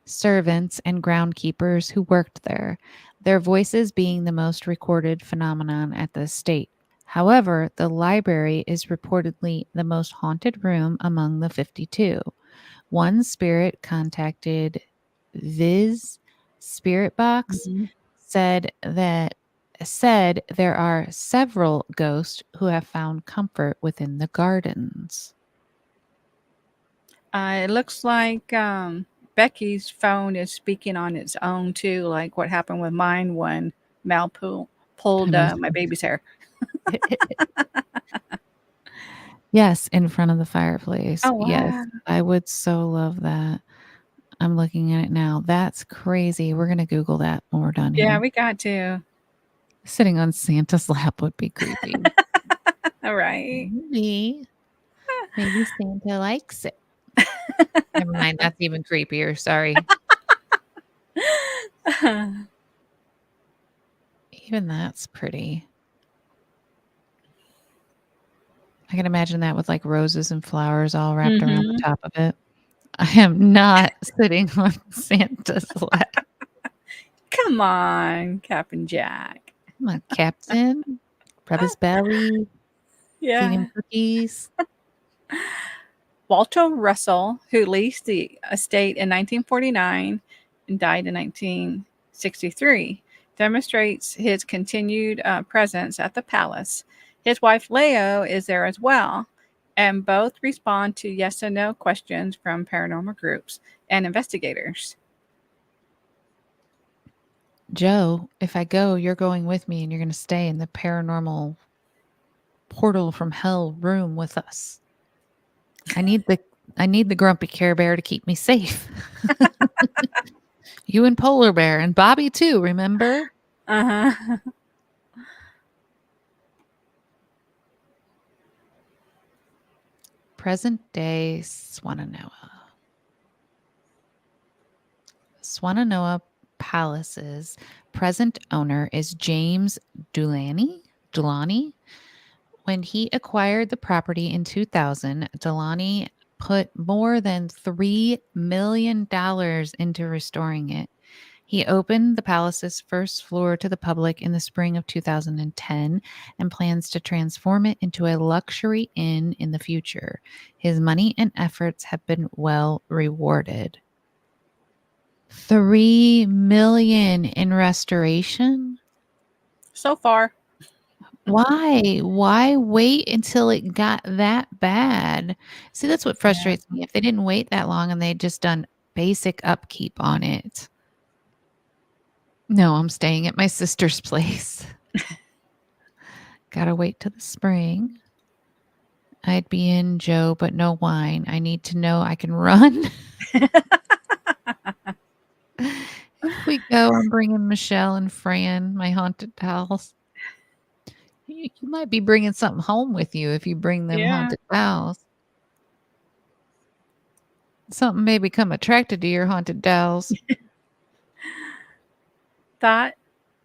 servants and groundkeepers who worked there, their voices being the most recorded phenomenon at the estate. However, the library is reportedly the most haunted room among the 52. One spirit contacted Viz Spirit Box Mhm. said there are several ghosts who have found comfort within the gardens. It looks like Becky's phone is speaking on its own too, like what happened with mine when Mal pulled my baby's hair. Yes, in front of the fireplace. Oh Yes, wow! I would so love that. I'm looking at it now. That's crazy. We're gonna Google that when we're done Yeah, here. we got to. Sitting on Santa's lap would be creepy. All right. Maybe Santa likes it. Never mind, that's even creepier, sorry. Even that's pretty. I can imagine that with, like, roses and flowers all wrapped around the Mm-hmm. top of it. I am not sitting on Santa's lap. Come on, Captain Jack. I'm a captain. Rub his belly, feed him Yeah. cookies. Walter Russell, who leased the estate in 1949 and died in 1963, demonstrates his continued presence at the palace. His wife Leo is there as well, and both respond to yes and no questions from paranormal groups and investigators. Joe, if I go, you're going with me and you're gonna stay in the paranormal portal from hell room with us. I need the grumpy Care Bear to keep me safe. You and Polar Bear and Bobby too, remember? Uh-huh. Present day Swannanoa. Swannanoa Palace's present owner is James Dulani. When he acquired the property in 2000, Dulani put more than $3 million into restoring it. He opened the palace's first floor to the public in the spring of 2010 and plans to transform it into a luxury inn in the future. His money and efforts have been well rewarded. 3 million in restoration? So far. Why? Why wait until it got that bad? See, that's what Yeah. frustrates me. If they didn't wait that long and they'd just done basic upkeep on it. No, I'm staying at my sister's place. Gotta wait till the spring. I'd be in, Joe, but no wine. I need to know I can run. If we go, I'm bringing Michelle and Fran, my haunted pals. You might be bringing something home with you if you bring them Yeah. haunted pals. Something may become attracted to your haunted dolls. Thought,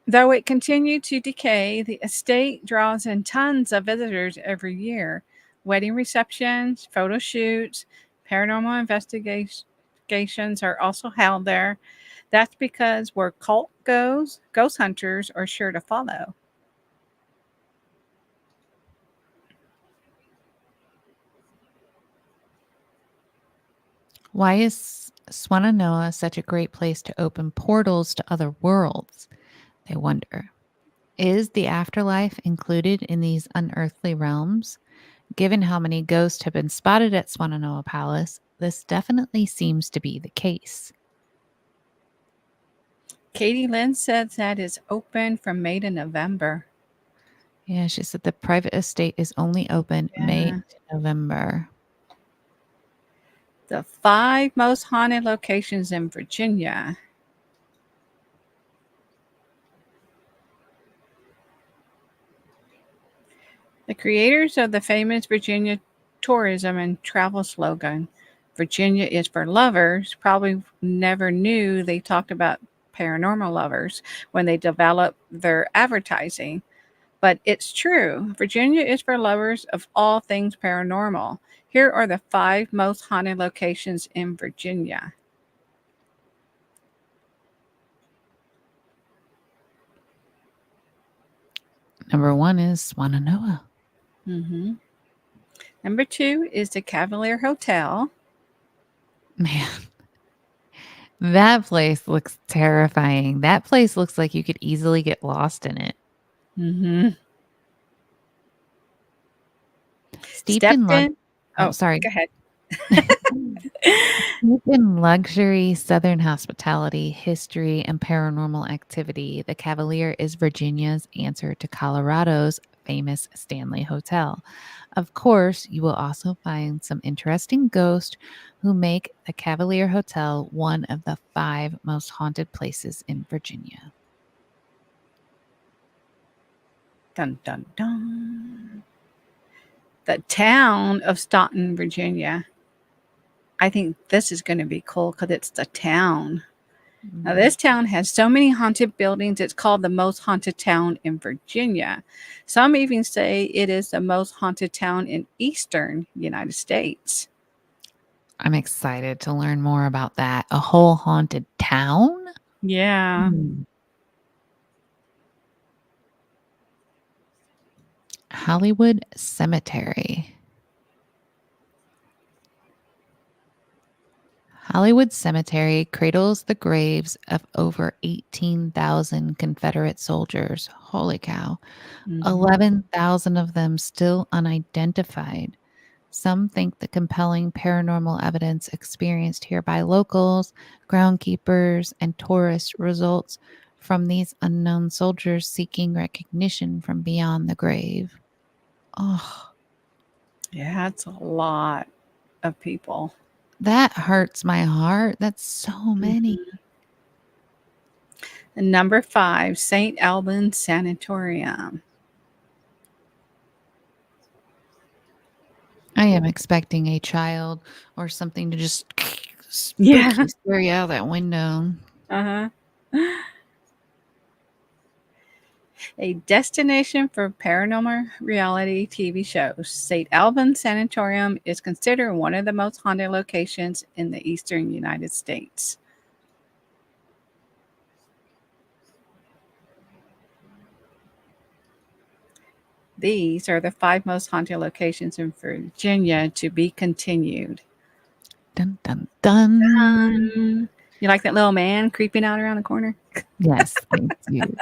though it continued to decay, the estate draws in tons of visitors every year. Wedding receptions, photo shoots, paranormal investigations are also held there. That's because where cult goes, ghost hunters are sure to follow. Why is Swannanoa such a great place to open portals to other worlds? They wonder. Is the afterlife included in these unearthly realms? Given how many ghosts have been spotted at Swannanoa Palace, this definitely seems to be the case. Katie Lynn said that is open from May to November. Yeah, she said the private estate is only open May Yeah. to November. The 5 most haunted locations in Virginia. The creators of the famous Virginia tourism and travel slogan, Virginia is for lovers, probably never knew they talked about paranormal lovers when they developed their advertising. But it's true. Virginia is for lovers of all things paranormal. Here are the 5 most haunted locations in Virginia. Number 1 is Swannanoa. Mm-hmm. Number 2 is the Cavalier Hotel. Man, that place looks terrifying. That place looks like you could easily get lost in it. Mm-hmm. Steeped in Stepton. oh, Oh, sorry. go ahead. Steeped in luxury, Southern hospitality, history, and paranormal activity, the Cavalier is Virginia's answer to Colorado's famous Stanley Hotel. Of course, you will also find some interesting ghosts who make the Cavalier Hotel one of the 5 most haunted places in Virginia. Dun, dun, dun. The town of Staunton, Virginia. I think this is going to be cool because it's the town. Now, this town has so many haunted buildings, it's called the most haunted town in Virginia. Some even say it is the most haunted town in eastern United States. I'm excited to learn more about that. A whole haunted town? Yeah. Hollywood Cemetery. Hollywood Cemetery cradles the graves of over 18,000 Confederate soldiers. Holy cow. Mhm. 11,000 of them still unidentified. Some think the compelling paranormal evidence experienced here by locals, groundkeepers, and tourists results from these unknown soldiers seeking recognition from beyond the grave. Oh, Yeah, it's a lot of people. that hurts my heart. That's so many. And number 5, St. Albans Sanatorium. I am expecting a child or something to just Yeah. spooky scare you out that window. Uh-huh. A destination for paranormal reality TV shows. St. Albans Sanatorium is considered one of the most haunted locations in the eastern United States. These are the 5 most haunted locations in Virginia to be continued. Dun, dun, dun. You like that little man creeping out around the corner? Yes, thank you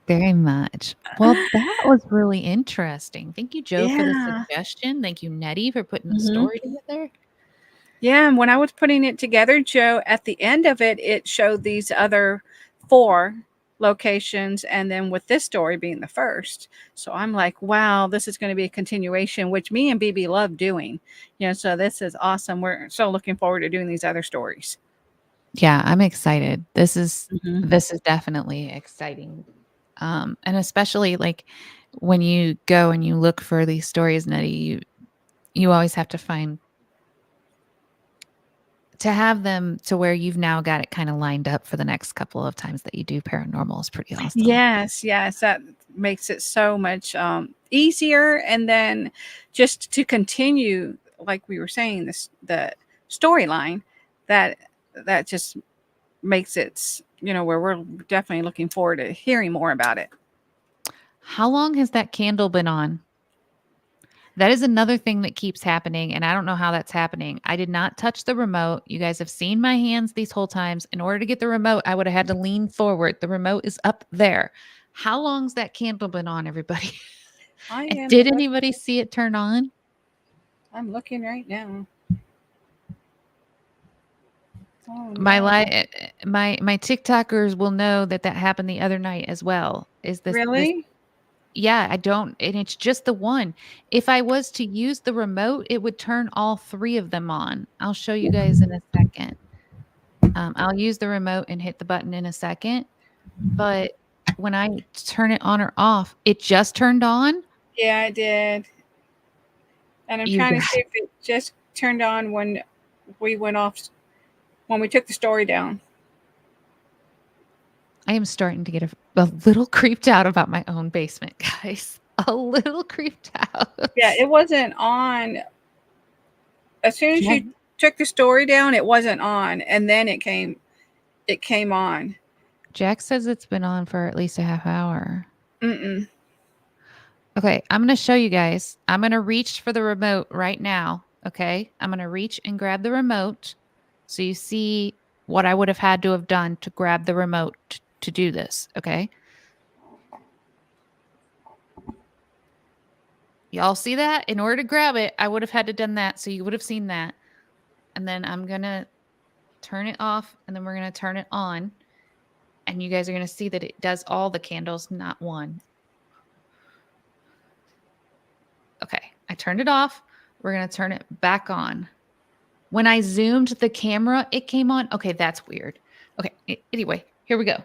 very much. Well, that was really interesting. Thank you, Joe, for the Yeah. suggestion. Thank you, Nettie, for putting the Mhm. story together. Yeah, and when I was putting it together, Joe, at the end of it, it showed these other 4 locations, and then with this story being the first. So I'm like, wow, this is going to be a continuation, which me and BB love doing. So this is awesome. We're so looking forward to doing these other stories. Yeah, I'm excited. Mhm. This is definitely exciting. And especially like when you go and you look for these stories, Nettie, you always have to find to have them to where you've now got it kind of lined up for the next couple of times that you do paranormal is pretty awesome. Yes, yes, that makes it so much easier. And then just to continue, like we were saying, the storyline that that just makes it, where we're definitely looking forward to hearing more about it. How long has that candle been on? That is another thing that keeps happening, and I don't know how that's happening. I did not touch the remote. You guys have seen my hands these whole times. In order to get the remote, I would have had to lean forward. The remote is up there. How long's that candle been on, everybody? I And am did look, anybody see it turn on? I'm looking right now. Oh My no. my TikTokers will know that that happened the other night as well. Is this Really? Yeah, I don't, and it's just the one. If I was to use the remote, it would turn all 3 of them on. I'll show you guys in a second. I'll use the remote and hit the button in a second, but when I turn it on or off, it just turned on. Yeah, I did. And I'm You trying to guys, see if it just turned on when we went off, when we took the story down. I am starting to get a little creeped out about my own basement, guys. A little creeped out. Yeah, it wasn't on. As soon as Jack you took the story down, it wasn't on, and then it came on. Jack says it's been on for at least a half hour. Mm-mm. Okay, I'm going to show you guys. I'm going to reach for the remote right now. Okay, I'm going to reach and grab the remote so you see what I would have had to have done to grab the remote to do this. Okay, y'all see that? In order to grab it, I would have had to done that. So you would have seen that. And then I'm going to turn it off and then we're going to turn it on. And you guys are going to see that it does all the candles, not one. Okay, I turned it off. We're going to turn it back on. When I zoomed the camera, it came on. Okay, that's weird. Okay, anyway, here we go.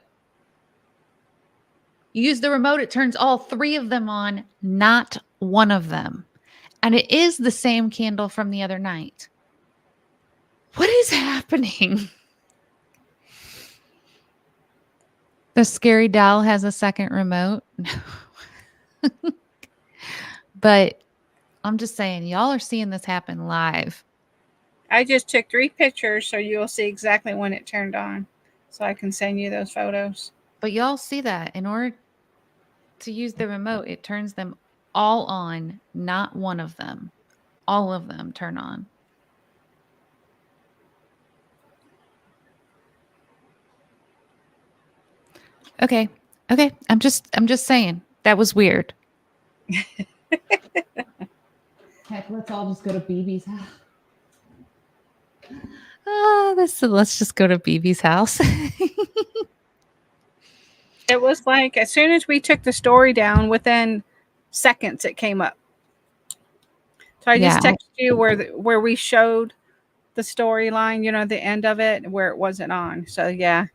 You use the remote, it turns all 3 of them on, not one of them. And it is the same candle from the other night. What is happening? The scary doll has a second remote. But I'm just saying, y'all are seeing this happen live. I just took 3 pictures, so you'll see exactly when it turned on, so I can send you those photos. But y'all see that in order to use the remote, it turns them all on, not one of them. All of them turn on. Okay. Okay. I'm just saying. That was weird. Heck, let's all just go to BB's house. Let's just go to BB's house. It was like as soon as we took the story down, within seconds it came up. So I Yeah, just texted you where we showed the storyline, the end of it where it wasn't on. So yeah.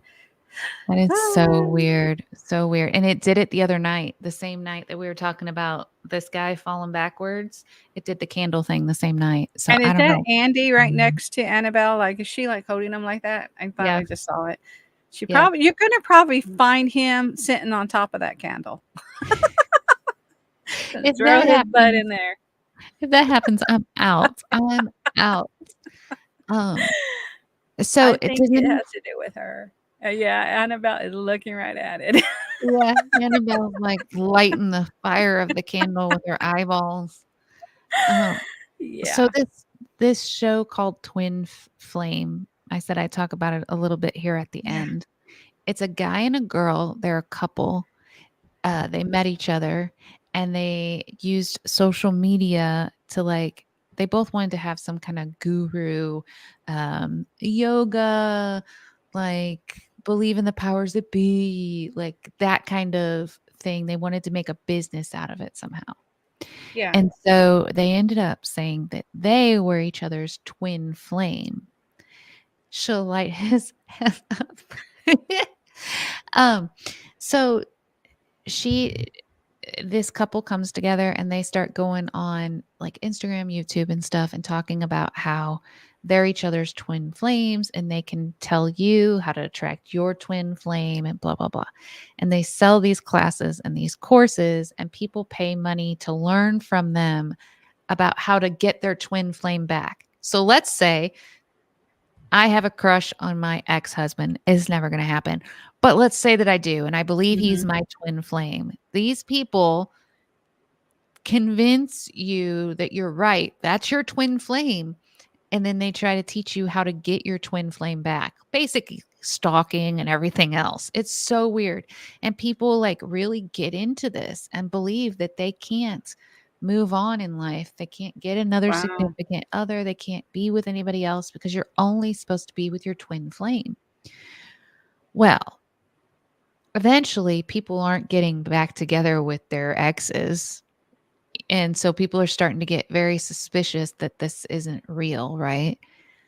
that is so Ah. weird. So weird. And it did it the other night, the same night that we were talking about this guy falling backwards. It did the candle thing the same night. So And I is don't that know. Andy right next to Annabelle? Like, is she like holding him like that? I thought Yeah. I just saw it. Yeah. You're gonna probably find him sitting on top of that candle. If Throw that his butt happens, in there. if that happens, I'm out. I'm out. Um, so I it think it didn't. has to do with her. Yeah, Annabelle is looking right at it. Yeah, Annabelle's like lighting the fire of the candle with her eyeballs. Um, so Yeah. this show called Twin Flame, I said I'd talk about it a little bit here at the Yeah. end. It's a guy and a girl. They're a couple. They met each other and they used social media to they both wanted to have some kind of guru yoga, like believe in the powers that be, like that kind of thing. They wanted to make a business out of it somehow. Yeah. And so they ended up saying that they were each other's twin flame. She'll light his head up. um, so she this couple comes together and they start going on like Instagram, YouTube and stuff and talking about how they're each other's twin flames and they can tell you how to attract your twin flame and blah blah blah. And they sell these classes and these courses and people pay money to learn from them about how to get their twin flame back. So let's say I have a crush on my ex-husband. It's never going to happen. But let's say that I do, and I believe he's Mhm. my twin flame. These people convince you that you're right. That's your twin flame. And then they try to teach you how to get your twin flame back. Basically stalking and everything else. It's so weird. And people like really get into this and believe that they can't move on in life. They can't get another Wow. significant other. They can't be with anybody else because you're only supposed to be with your twin flame. Well, eventually people aren't getting back together with their exes. And so people are starting to get very suspicious that this isn't real, right?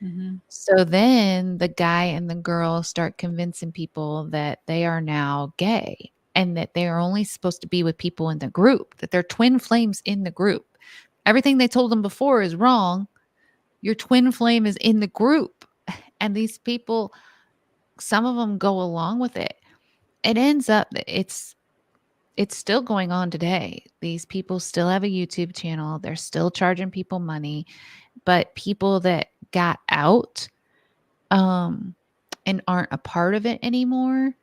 Mhm. So then the guy and the girl start convincing people that they are now gay and that they are only supposed to be with people in the group, that they're twin flames in the group. Everything they told them before is wrong. Your twin flame is in the group. And these people, some of them go along with it. It ends up that it's still going on today. These people still have a YouTube channel. They're still charging people money, but people that got out um and aren't a part of it anymore,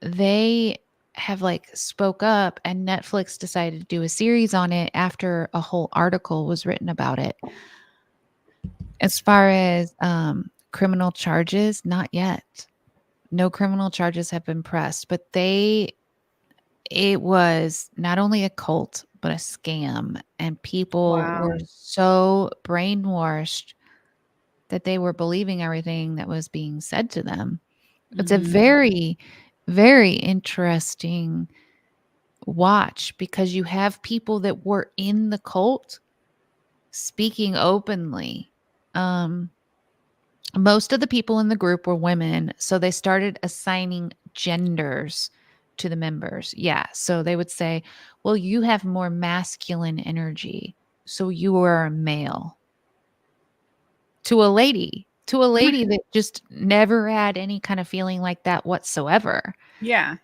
they have like spoke up and Netflix decided to do a series on it after a whole article was written about it. As far as criminal charges, not yet. No criminal charges have been pressed, but it was not only a cult but a scam and people Wow. were so brainwashed that they were believing everything that was being said to them. It's a Mhm. very, very interesting watch because you have people that were in the cult speaking openly. Um, Most of the people in the group were women, so they started assigning genders to the members. Yeah, so they would say, "Well, you have more masculine energy, so you are a male." To a lady that just never had any kind of feeling like that whatsoever. Yeah.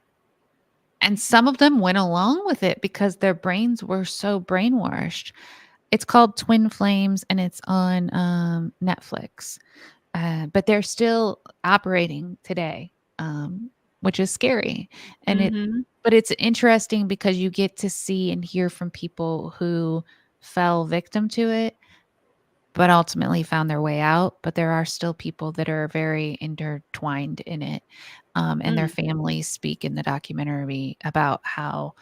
And some of them went along with it because their brains were so brainwashed. It's called Twin Flames and it's on Netflix. But they're still operating today, which is scary. And Mhm. but it's interesting because you get to see and hear from people who fell victim to it but ultimately found their way out. But there are still people that are very intertwined in it. And their Mm. families speak in the documentary about how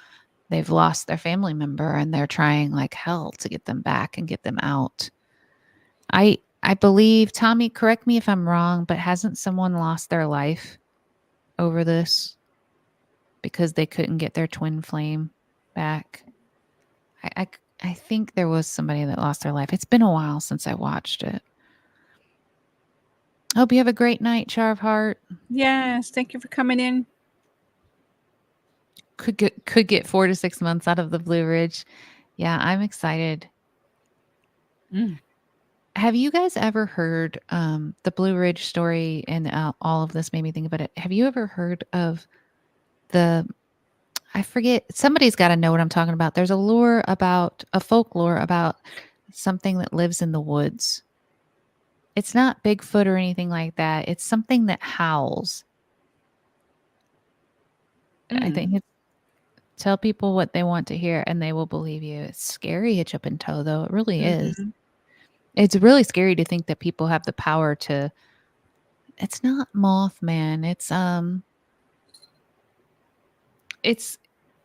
they've lost their family member and they're trying like hell to get them back and get them out. I believe, Tommy, correct me if I'm wrong, but hasn't someone lost their life over this because they couldn't get their twin flame back? I, I, I think there was somebody that lost their life. It's been a while since I watched it. Hope you have a great night, Char of Heart. Yes, thank you for coming in. Could get 4 to 6 months out of the Blue Ridge. Yeah, I'm excited. Mm. Have you guys ever heard the Blue Ridge story? And all of this made me think about it. Have you ever heard of the? I forget. Somebody's got to know what I'm talking about. There's a folklore about something that lives in the woods. It's not Bigfoot or anything like that. It's something that howls. I Mm. think it's tell people what they want to hear and they will believe you. It's scary, hitch up and toe, though. It really is. Mhm. It's really scary to think that people have the power to. It's not Mothman. It's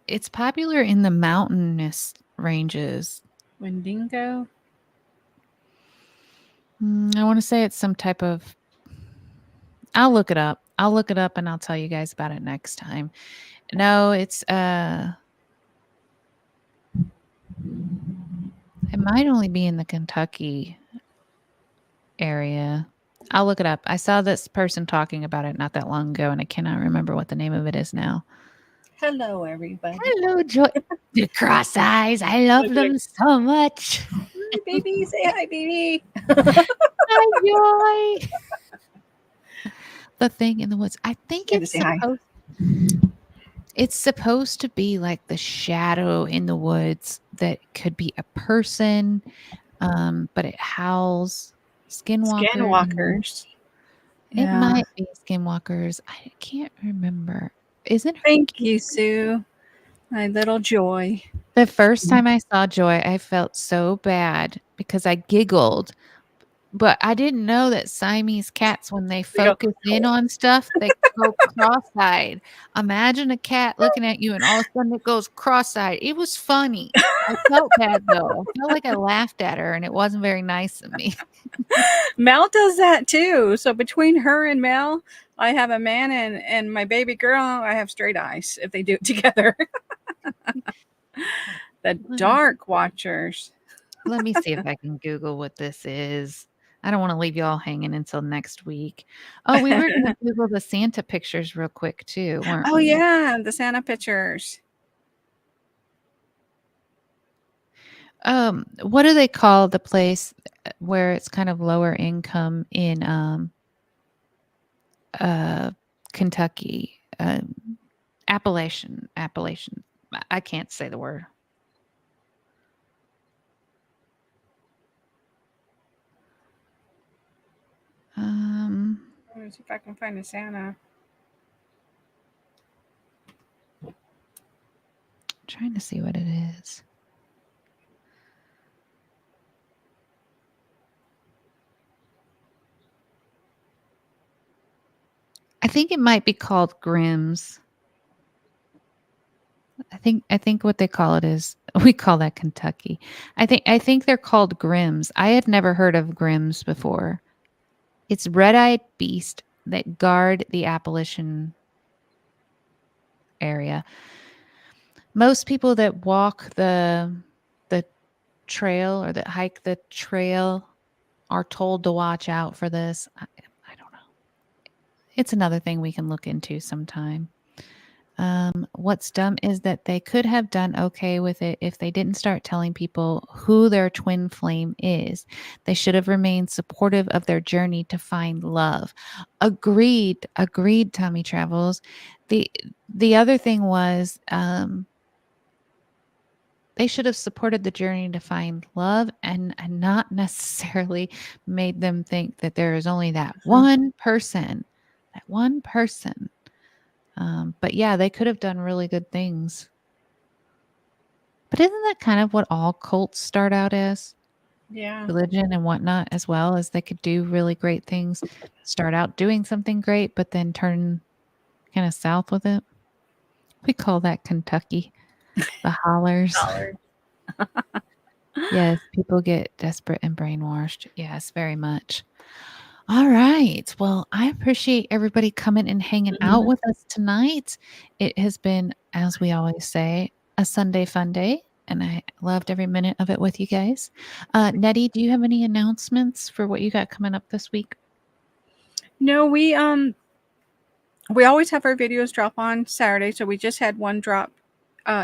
it's popular in the mountainous ranges. Wendigo. I want to say it's some type of. I'll look it up. I'll look it up and I'll tell you guys about it next time. No, it's it might only be in the Kentucky area. I'll look it up. I saw this person talking about it not that long ago, and I cannot remember what the name of it is now. Hello, everybody. Hello, Joy. The cross eyes. I love them so much. Hi, baby. Say hi, baby. Hi, Joy. The thing in the woods. I think it's supposed to be like the shadow in the woods that could be a person, but it howls. Skinwalkers. It might be skinwalkers. I can't remember. Isn't her? Thank you, Sue. My little Joy. The first time I saw Joy, I felt so bad because I giggled. But I didn't know that Siamese cats, when they focus in on stuff, they go cross-eyed. Imagine a cat looking at you and all of a sudden it goes cross-eyed. It was funny. I felt bad though. I felt like I laughed at her and it wasn't very nice of me. Mel does that too. So between her and Mel, I have a man, and my baby girl, I have straight eyes if they do it together. The Dark Watchers. Let me see if I can Google what this is. I don't want to leave you all hanging until next week. Oh, we were going to Google the Santa pictures real quick too, weren't we? Oh, yeah, the Santa pictures. What do they call the place where it's kind of lower income in Kentucky? Appalachian. I can't say the word. Let me see if I can find a Santa. Trying to see what it is. I think it might be called Grimm's. I think what they call it is, we call that Kentucky. I think they're called Grimm's. I have never heard of Grimm's before. It's red-eyed beast that guard the Appalachian area. Most people that walk the trail or that hike the trail are told to watch out for this. I don't know. It's another thing we can look into sometime. What's dumb is that they could have done okay with it if they didn't start telling people who their twin flame is. They should have remained supportive of their journey to find love. Agreed, Tommy Travels. The other thing was, they should have supported the journey to find love and not necessarily made them think that there is only that one person. But yeah, they could have done really good things. But isn't that kind of what all cults start out as? Yeah. Religion and whatnot, as well as they could do really great things, start out doing something great, but then turn kind of south with it. We call that Kentucky, the hollers. Yes, people get desperate and brainwashed. Yes, very much. All right. Well, I appreciate everybody coming and hanging out with us tonight. It has been, as we always say, a Sunday fun day, and I loved every minute of it with you guys. Nettie, do you have any announcements for what you got coming up this week? No, we always have our videos drop on Saturday, so we just had one drop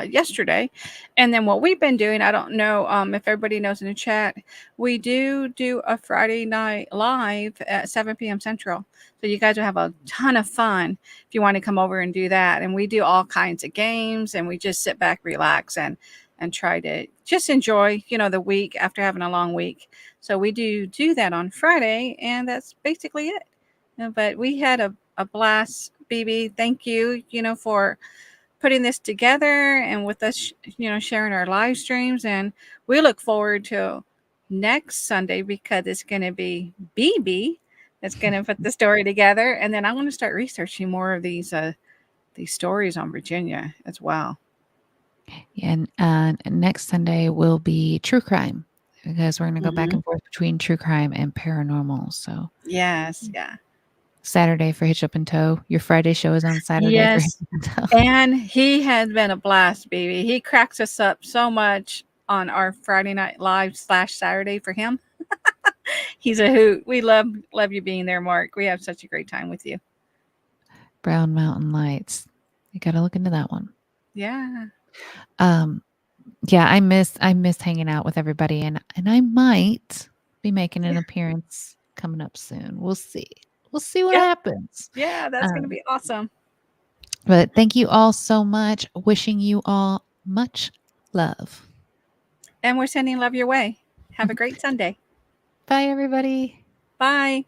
yesterday. And then what we've been doing, I don't know if everybody knows in the chat, we do a Friday night live at 7 p.m. Central. So you guys will have a ton of fun if you want to come over and do that. And we do all kinds of games, and we just sit back, relax, and try to just enjoy, the week after having a long week. So we do that on Friday, and that's basically it. But we had a blast, BB. Thank you, for putting this together and with us, sharing our live streams. And we look forward to next Sunday because it's going to be BB that's going to put the story together. And then I want to start researching more of these stories on Virginia as well. And next Sunday will be true crime, because we're going to go back and forth between true crime and paranormal. So yes, yeah. Saturday for Hitch Up and Tow. Your Friday show is on Saturday for Hitch Yes. Up and Tow. And he has been a blast, baby. He cracks us up so much on our Friday Night Live / Saturday for him. He's a hoot. We love you being there, Mark. We have such a great time with you. Brown Mountain Lights. You got to look into that one. Yeah. Yeah, I miss hanging out with everybody, and I might be making an appearance coming up soon. We'll see. We'll see what happens. Yeah, that's going to be awesome. But thank you all so much. Wishing you all much love. And we're sending love your way. Have a great Sunday. Bye, everybody. Bye.